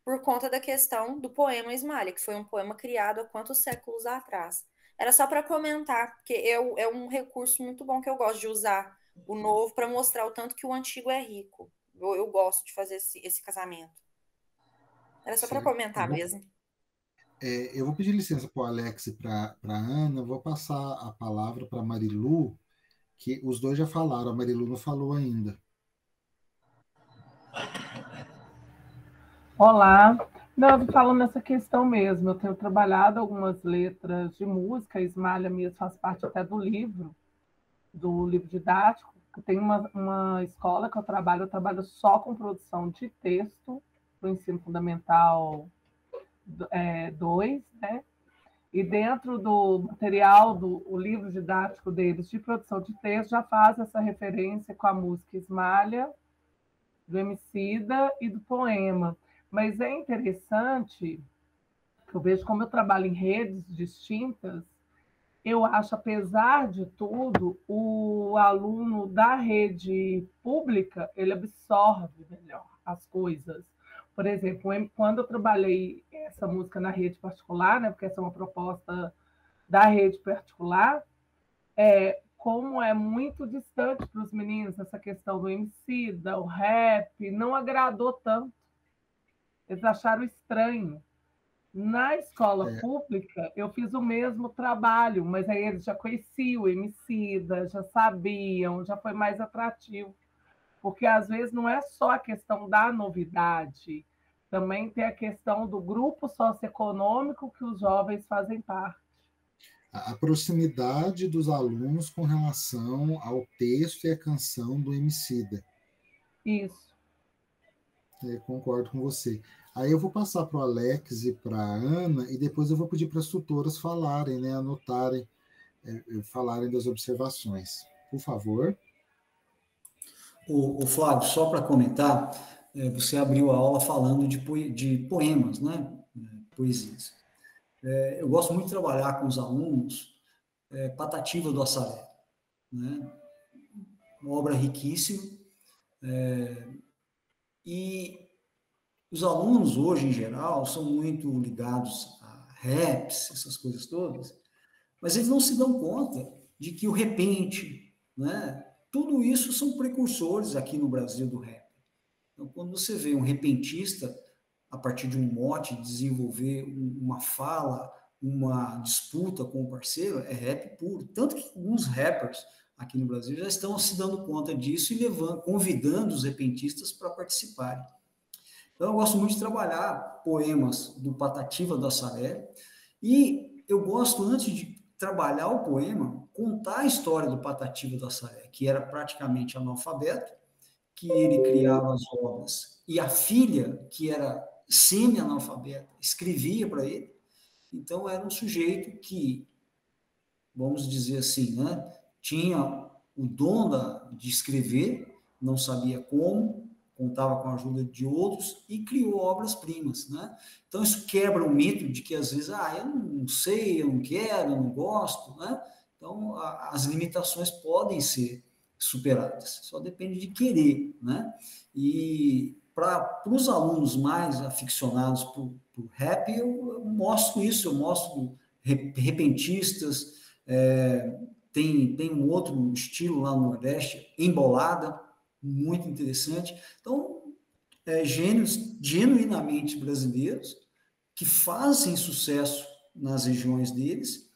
por conta da questão do poema Ismália, que foi um poema criado há quantos séculos atrás. Era só para comentar, porque é um recurso muito bom que eu gosto de usar o novo para mostrar o tanto que o antigo é rico. Eu gosto de fazer esse casamento. Era só para comentar mesmo. Eu vou pedir licença para o Alex e para a Ana, vou passar a palavra para a Marilu, que os dois já falaram, a Marilu não falou ainda. Olá, não, eu falo nessa questão mesmo, eu tenho trabalhado algumas letras de música, a Ismália mesmo faz parte até do livro didático. Eu tenho uma escola que eu trabalho só com produção de texto para o ensino fundamental 2, né? E dentro do material o livro didático deles de produção de texto já faz essa referência com a música Ismália, do Emicida e do poema. Mas é interessante, eu vejo como eu trabalho em redes distintas, eu acho, apesar de tudo, o aluno da rede pública, ele absorve melhor as coisas. Por exemplo, quando eu trabalhei essa música na rede particular, né, porque essa é uma proposta da rede particular, como é muito distante para os meninos essa questão do Emicida, o rap, não agradou tanto. Eles acharam estranho. Na escola pública, eu fiz o mesmo trabalho, mas aí eles já conheciam o Emicida, já sabiam, já foi mais atrativo. Porque, às vezes, não é só a questão da novidade, também tem a questão do grupo socioeconômico que os jovens fazem parte. A proximidade dos alunos com relação ao texto e à canção do Emicida. Isso. Concordo com você. Aí eu vou passar para o Alex e para a Ana, e depois eu vou pedir para as tutoras falarem, né, anotarem, falarem das observações. Por favor. O Flávio, só para comentar, você abriu a aula falando de poemas, né? Poesias. Eu gosto muito de trabalhar com os alunos Patativa do Assaré, né? Uma obra riquíssima. E os alunos, hoje, em geral, são muito ligados a raps, essas coisas todas, mas eles não se dão conta de que o repente, né? Tudo isso são precursores aqui no Brasil do rap. Então, quando você vê um repentista, a partir de um mote, desenvolver uma fala, uma disputa com o parceiro, é rap puro. Tanto que alguns rappers aqui no Brasil já estão se dando conta disso e convidando os repentistas para participarem. Então, eu gosto muito de trabalhar poemas do Patativa do Assaré, e eu gosto, antes de trabalhar o poema, contar a história do Patativa do Assaré, que era praticamente analfabeto, que ele criava as obras, e a filha, que era semi-analfabeta, escrevia para ele. Então, era um sujeito que, vamos dizer assim, né, tinha o dom de escrever, não sabia como, contava com a ajuda de outros e criou obras-primas, né? Então, isso quebra o mito de que, às vezes, eu não sei, eu não quero, eu não gosto, né? Então, as limitações podem ser superadas, só depende de querer, né? E para os alunos mais aficionados por rap, eu mostro isso, eu mostro repentistas, tem um outro estilo lá no Nordeste, embolada, muito interessante. Então, gênios genuinamente brasileiros que fazem sucesso nas regiões deles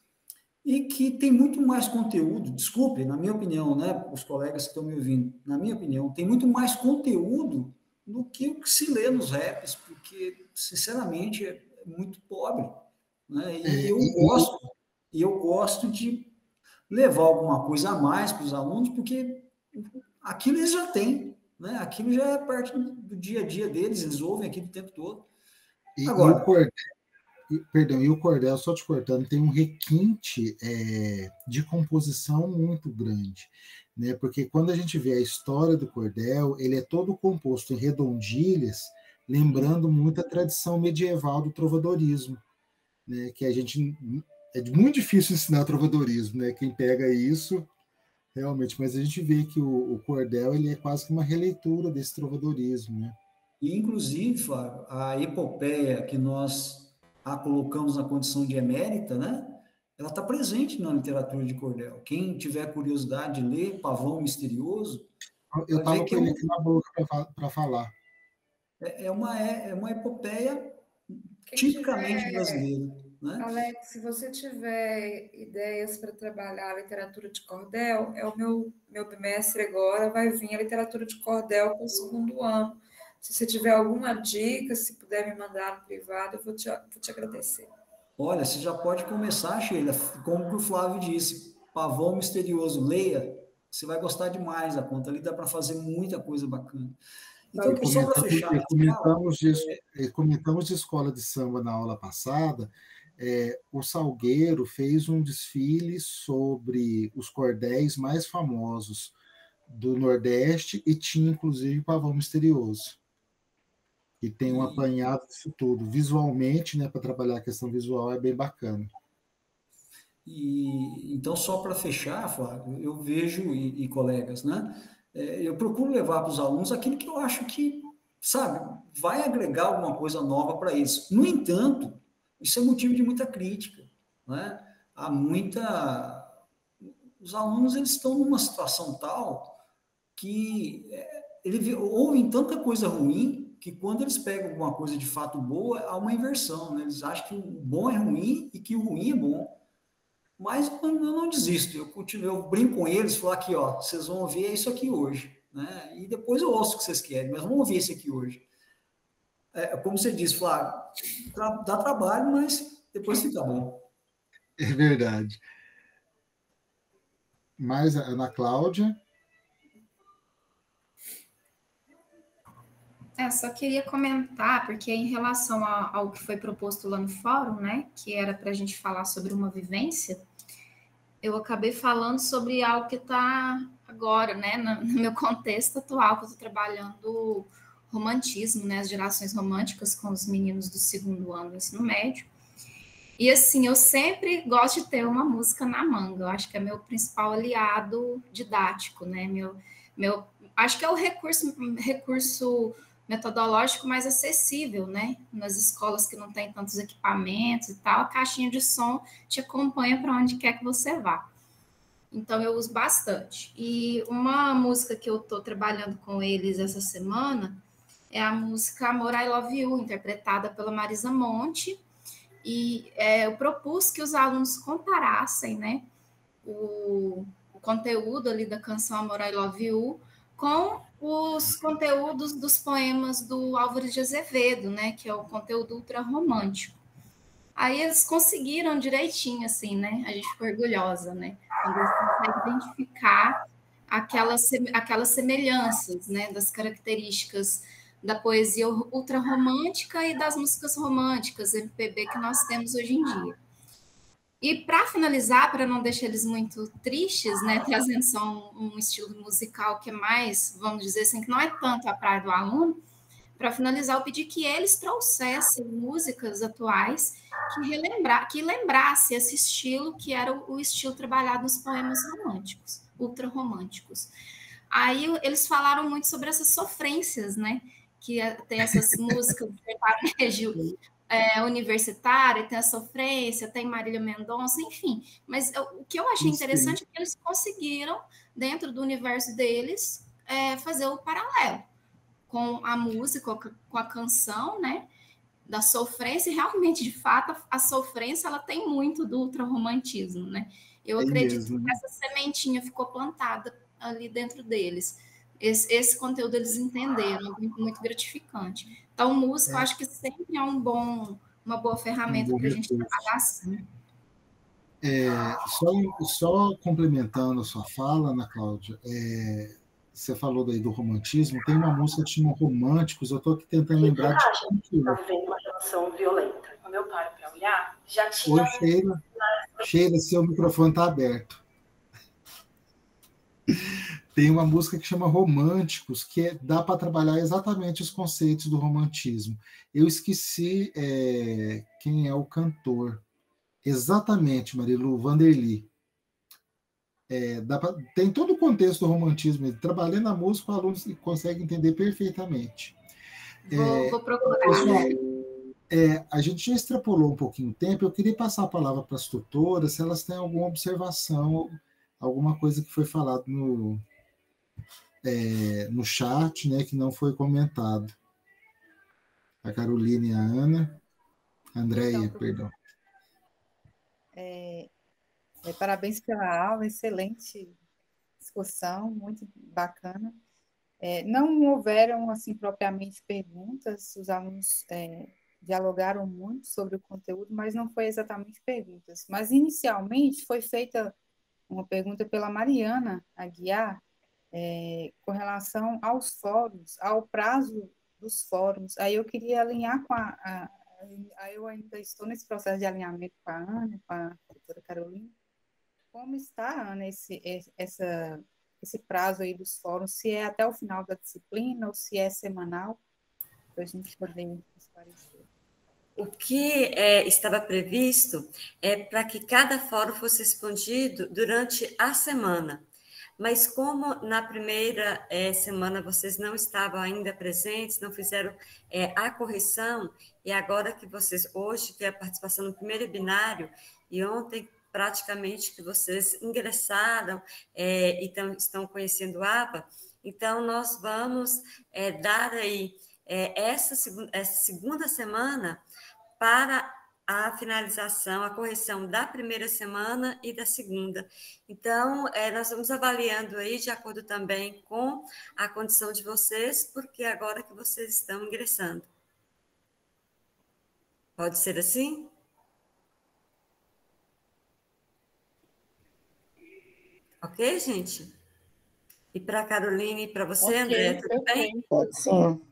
e que tem muito mais conteúdo, desculpe, na minha opinião, né, os colegas que estão me ouvindo, na minha opinião, tem muito mais conteúdo do que o que se lê nos raps, porque, sinceramente, é muito pobre, né? E eu gosto de levar alguma coisa a mais para os alunos, porque aquilo eles já têm, né? Aquilo já é parte do dia a dia deles, eles ouvem aquilo o tempo todo. Agora, e o cordel, só te cortando, tem um requinte de composição muito grande, né? Porque quando a gente vê a história do cordel, ele é todo composto em redondilhas, lembrando muito a tradição medieval do trovadorismo, né? Que a gente é muito difícil ensinar trovadorismo, né? Quem pega isso realmente, mas a gente vê que o cordel ele é quase que uma releitura desse trovadorismo, né? E, inclusive, Flávio, a epopeia que nós a colocamos na condição de emérita, né? Ela está presente na literatura de cordel. Quem tiver curiosidade de ler Pavão Misterioso... Eu estava com ele aqui na boca para falar. É uma epopeia tipicamente brasileira. Né? Alex, se você tiver ideias para trabalhar a literatura de cordel, é o meu bimestre agora, vai vir a literatura de cordel para o segundo ano. Se você tiver alguma dica, se puder me mandar no privado, eu vou te agradecer. Olha, você já pode começar, Sheila, como o Flávio disse, Pavão Misterioso, leia, você vai gostar demais da conta, ali dá para fazer muita coisa bacana. Então, só para fechar... Comentamos de escola de samba na aula passada, o Salgueiro fez um desfile sobre os cordéis mais famosos do Nordeste e tinha, inclusive, Pavão Misterioso. E tem um apanhado disso tudo. Visualmente, né, para trabalhar a questão visual, é bem bacana. Então, só para fechar, Flávio, eu vejo, e colegas, né, eu procuro levar para os alunos aquilo que eu acho que, sabe, vai agregar alguma coisa nova para eles. No entanto, isso é motivo de muita crítica, né? Os alunos eles estão numa situação tal que eles ouvem tanta coisa ruim que quando eles pegam alguma coisa de fato boa, há uma inversão, né? Eles acham que o bom é ruim e que o ruim é bom. Mas eu não desisto, eu brinco com eles, falo aqui, ó, vocês vão ouvir isso aqui hoje, né? E depois eu ouço o que vocês querem, mas vamos ouvir isso aqui hoje. Como você disse, Flávio, dá trabalho, mas depois fica bom. É verdade. Mais a Ana Cláudia. Só queria comentar, porque em relação ao que foi proposto lá no fórum, né, que era para a gente falar sobre uma vivência, eu acabei falando sobre algo que está agora, né, no meu contexto atual, que eu estou trabalhando romantismo, né, as gerações românticas com os meninos do segundo ano do ensino médio. E assim, eu sempre gosto de ter uma música na manga, eu acho que é meu principal aliado didático, né, acho que é o recurso metodológico mais acessível, né? Nas escolas que não tem tantos equipamentos e tal, a caixinha de som te acompanha para onde quer que você vá. Então, eu uso bastante. E uma música que eu estou trabalhando com eles essa semana é a música Amor, I Love You, interpretada pela Marisa Monte. E eu propus que os alunos comparassem, né, o conteúdo ali da canção Amor, I Love You com os conteúdos dos poemas do Álvares de Azevedo, né, que é o conteúdo ultra romântico. Aí eles conseguiram direitinho, assim, né, a gente ficou orgulhosa, né, quando eles conseguem identificar aquelas semelhanças, né, das características da poesia ultra romântica e das músicas românticas, MPB, que nós temos hoje em dia. E para finalizar, para não deixar eles muito tristes, né, trazendo só um estilo musical que é mais, vamos dizer assim, que não é tanto a praia do aluno, para finalizar, eu pedi que eles trouxessem músicas atuais que lembrasse esse estilo que era o estilo trabalhado nos poemas românticos, ultra românticos. Aí eles falaram muito sobre essas sofrências, né, que tem essas músicas de sertanejo universitária, tem a Sofrência, tem Marília Mendonça, enfim. Mas o que eu achei interessante é que eles conseguiram, dentro do universo deles, fazer o paralelo com a música, com a canção, né, da sofrência, e realmente, de fato, a sofrência, ela tem muito do ultrarromantismo, né? Eu acredito que essa sementinha ficou plantada ali dentro deles. Esse conteúdo eles entenderam, muito gratificante. Então, música, eu acho que sempre é uma boa ferramenta para a gente trabalhar assim. Só complementando a sua fala, Ana Cláudia, você falou daí do romantismo, tem uma música que chama Românticos, eu estou aqui tentando lembrar de... Está vivendo uma relação violenta. Quando eu paro para olhar, já tinha... Oi, Sheila. Sheila, seu microfone está aberto. Tem uma música que chama Românticos, que dá para trabalhar exatamente os conceitos do romantismo. Eu esqueci quem é o cantor. Exatamente, Marilu, Vanderly. Tem todo o contexto do romantismo. Trabalhando na música, o aluno consegue entender perfeitamente. Vou procurar. Pessoal, a gente já extrapolou um pouquinho o tempo. Eu queria passar a palavra para as tutoras, se elas têm alguma observação, alguma coisa que foi falado no chat, né, que não foi comentado. A Carolina e a Ana. Andréia, então, perdão. Parabéns pela aula, excelente discussão, muito bacana. Não houveram, assim, propriamente perguntas, os alunos dialogaram muito sobre o conteúdo, mas não foi exatamente perguntas. Mas, inicialmente, foi feita uma pergunta pela Mariana Aguiar, com relação aos fóruns, ao prazo dos fóruns. Aí eu queria alinhar com eu ainda estou nesse processo de alinhamento com a Ana, com a doutora Carolina. Como está, Ana, esse prazo aí dos fóruns? Se é até o final da disciplina ou se é semanal, para a gente poder esclarecer. O que estava previsto é para que cada fórum fosse respondido durante a semana. Mas como na primeira semana vocês não estavam ainda presentes, não fizeram a correção, e agora que vocês, hoje, que é a participação no primeiro binário, e ontem praticamente que vocês ingressaram e estão conhecendo o ABA, então nós vamos dar aí essa segunda semana para a finalização, a correção da primeira semana e da segunda. Então, nós vamos avaliando aí, de acordo também com a condição de vocês, porque agora que vocês estão ingressando. Pode ser assim? Ok, gente? E para a Carolina e para você, okay, André, tudo bem? Pode sim.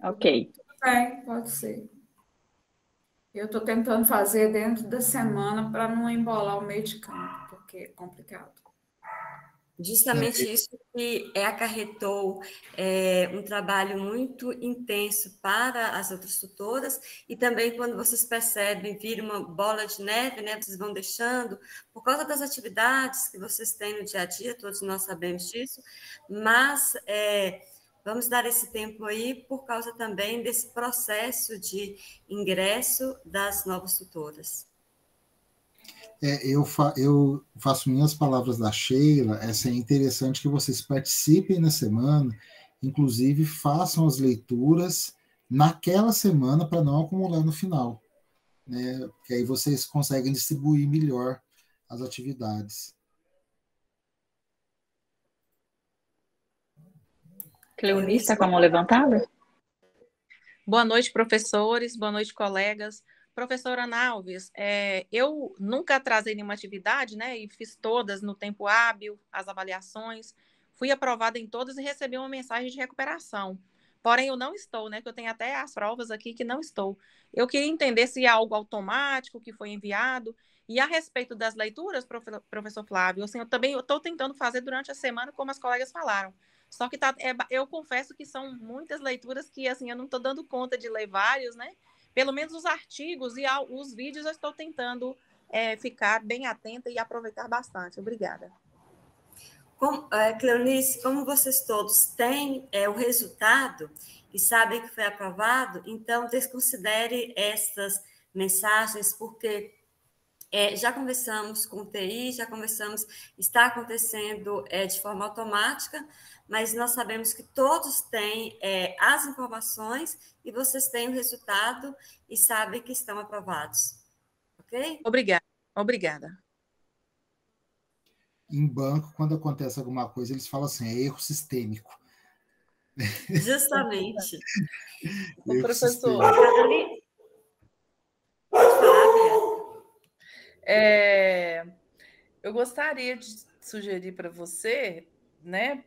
Ok. Tudo bem, pode ser. Eu estou tentando fazer dentro da semana para não embolar o meio de campo, porque é complicado. Justamente isso que acarretou um trabalho muito intenso para as outras tutoras, e também quando vocês percebem, vira uma bola de neve, né? Vocês vão deixando, por causa das atividades que vocês têm no dia a dia, todos nós sabemos disso, mas vamos dar esse tempo aí por causa também desse processo de ingresso das novas tutoras. Eu faço minhas palavras da Sheila. É interessante que vocês participem na semana, inclusive façam as leituras naquela semana para não acumular no final, né? Porque aí vocês conseguem distribuir melhor as atividades. Cleonice está com a mão levantada? Boa noite, professores. Boa noite, colegas. Professora Ana Alves, eu nunca atrasei nenhuma atividade, né? E fiz todas no tempo hábil, as avaliações. Fui aprovada em todas e recebi uma mensagem de recuperação. Porém, eu não estou, né? Que eu tenho até as provas aqui que não estou. Eu queria entender se é algo automático que foi enviado. E a respeito das leituras, professor Flávio, assim, eu também estou tentando fazer durante a semana, como as colegas falaram. Só que eu confesso que são muitas leituras que, assim, eu não estou dando conta de ler vários, né? Pelo menos os artigos e os vídeos eu estou tentando ficar bem atenta e aproveitar bastante. Obrigada. Cleonice, como vocês todos têm o resultado e sabem que foi aprovado, então desconsidere essas mensagens, porque já conversamos com o TI, já conversamos, está acontecendo de forma automática, mas nós sabemos que todos têm as informações e vocês têm o resultado e sabem que estão aprovados. Ok? Obrigada. Em banco, quando acontece alguma coisa, eles falam assim, erro sistêmico. Justamente. O professor... Eu gostaria de sugerir para você, né,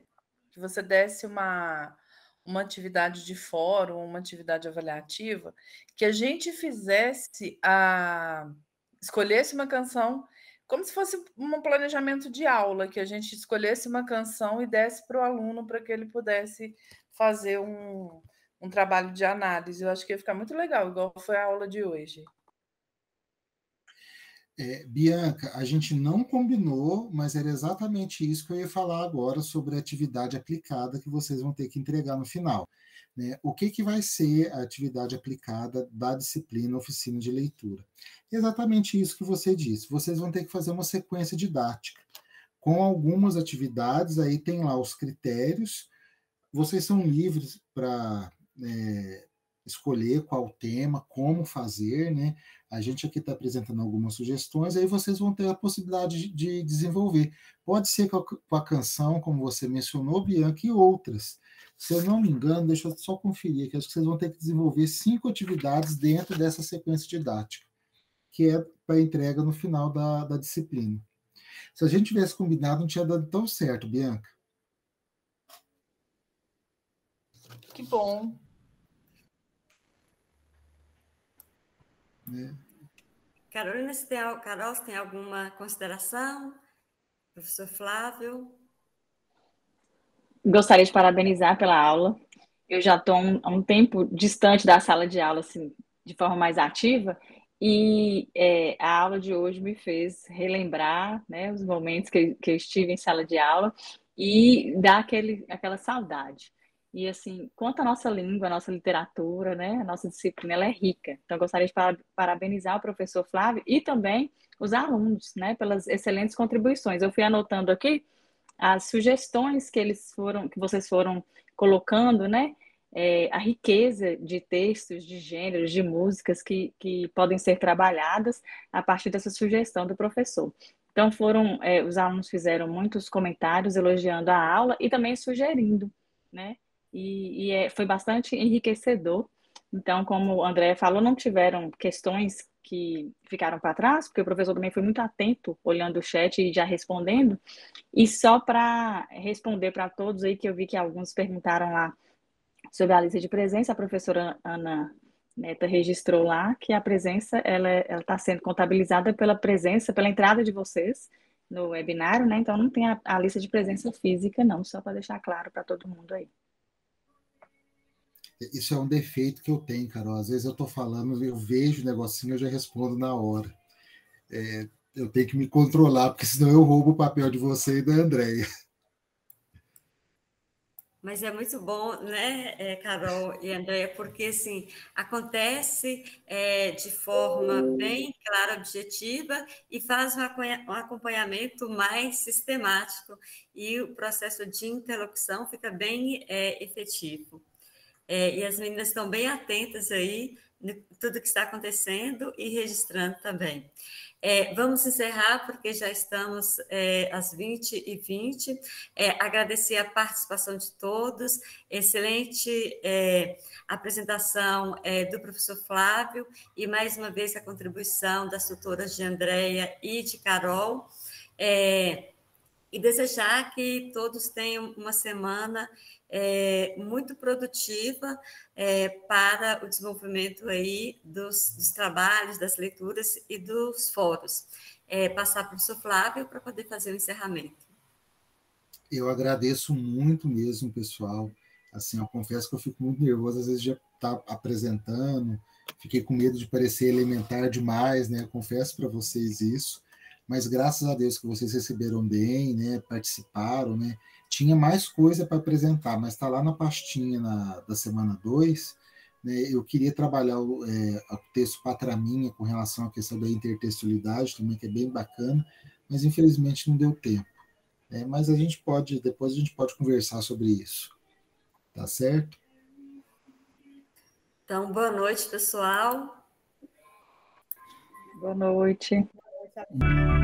que você desse uma atividade de fórum, uma atividade avaliativa, que a gente escolhesse uma canção como se fosse um planejamento de aula, que a gente escolhesse uma canção e desse para o aluno para que ele pudesse fazer um trabalho de análise. Eu acho que ia ficar muito legal, igual foi a aula de hoje. Bianca, a gente não combinou, mas era exatamente isso que eu ia falar agora sobre a atividade aplicada que vocês vão ter que entregar no final. Né? O que vai ser a atividade aplicada da disciplina Oficina de Leitura? Exatamente isso que você disse. Vocês vão ter que fazer uma sequência didática, com algumas atividades, aí tem lá os critérios, vocês são livres para escolher qual tema, como fazer, né? A gente aqui está apresentando algumas sugestões, aí vocês vão ter a possibilidade de desenvolver. Pode ser com a canção, como você mencionou, Bianca, e outras. Se eu não me engano, deixa eu só conferir aqui, acho que vocês vão ter que desenvolver 5 atividades dentro dessa sequência didática, que é para entrega no final da disciplina. Se a gente tivesse combinado, não tinha dado tão certo, Bianca. Que bom. Carolina, Carol, você tem alguma consideração? Professor Flávio? Gostaria de parabenizar pela aula. Eu já estou há um tempo distante da sala de aula, assim, de forma mais ativa, e a aula de hoje me fez relembrar, né, os momentos que eu estive em sala de aula e dar aquela saudade. E, assim, quanto à nossa língua, a nossa literatura, né, a nossa disciplina, ela é rica. Então, eu gostaria de parabenizar o professor Flávio e também os alunos, né, pelas excelentes contribuições. Eu fui anotando aqui as sugestões que vocês foram colocando, né, a riqueza de textos, de gêneros, de músicas que podem ser trabalhadas a partir dessa sugestão do professor. Então, os alunos fizeram muitos comentários elogiando a aula e também sugerindo, né, foi bastante enriquecedor. Então, como o André falou, não tiveram questões que ficaram para trás, porque o professor também foi muito atento, olhando o chat e já respondendo. E só para responder para todos aí, que eu vi que alguns perguntaram lá sobre a lista de presença, a professora Ana Neta registrou lá que a presença ela está sendo contabilizada pela entrada de vocês no webinário, né? Então não tem a lista de presença física, não, só para deixar claro para todo mundo aí. Isso é um defeito que eu tenho, Carol. Às vezes eu estou falando, eu vejo o negocinho, eu já respondo na hora. Eu tenho que me controlar, porque senão eu roubo o papel de você e da Andréia. Mas é muito bom, né, Carol e Andréia, porque, assim, acontece de forma bem clara, objetiva, e faz um acompanhamento mais sistemático, e o processo de interlocução fica bem efetivo. E as meninas estão bem atentas aí, tudo que está acontecendo e registrando também. Vamos encerrar, porque já estamos às 20h20. Agradecer a participação de todos, excelente apresentação do professor Flávio, e mais uma vez a contribuição das tutoras de Andréia e de Carol, e desejar que todos tenham uma semana muito produtiva para o desenvolvimento aí dos trabalhos, das leituras e dos fóruns. Passar para o professor Flávio para poder fazer o encerramento. Eu agradeço muito mesmo, pessoal. Assim, eu confesso que eu fico muito nervoso, às vezes já está apresentando, fiquei com medo de parecer elementar demais, né? Confesso para vocês isso, mas graças a Deus que vocês receberam bem, né? Participaram, né? Tinha mais coisa para apresentar, mas está lá na pastinha da semana 2. Né? Eu queria trabalhar o texto Patraminha com relação à questão da intertextualidade também, que é bem bacana, mas infelizmente não deu tempo. Mas depois a gente pode conversar sobre isso. Tá certo? Então, boa noite, pessoal. Boa noite. Boa noite a todos.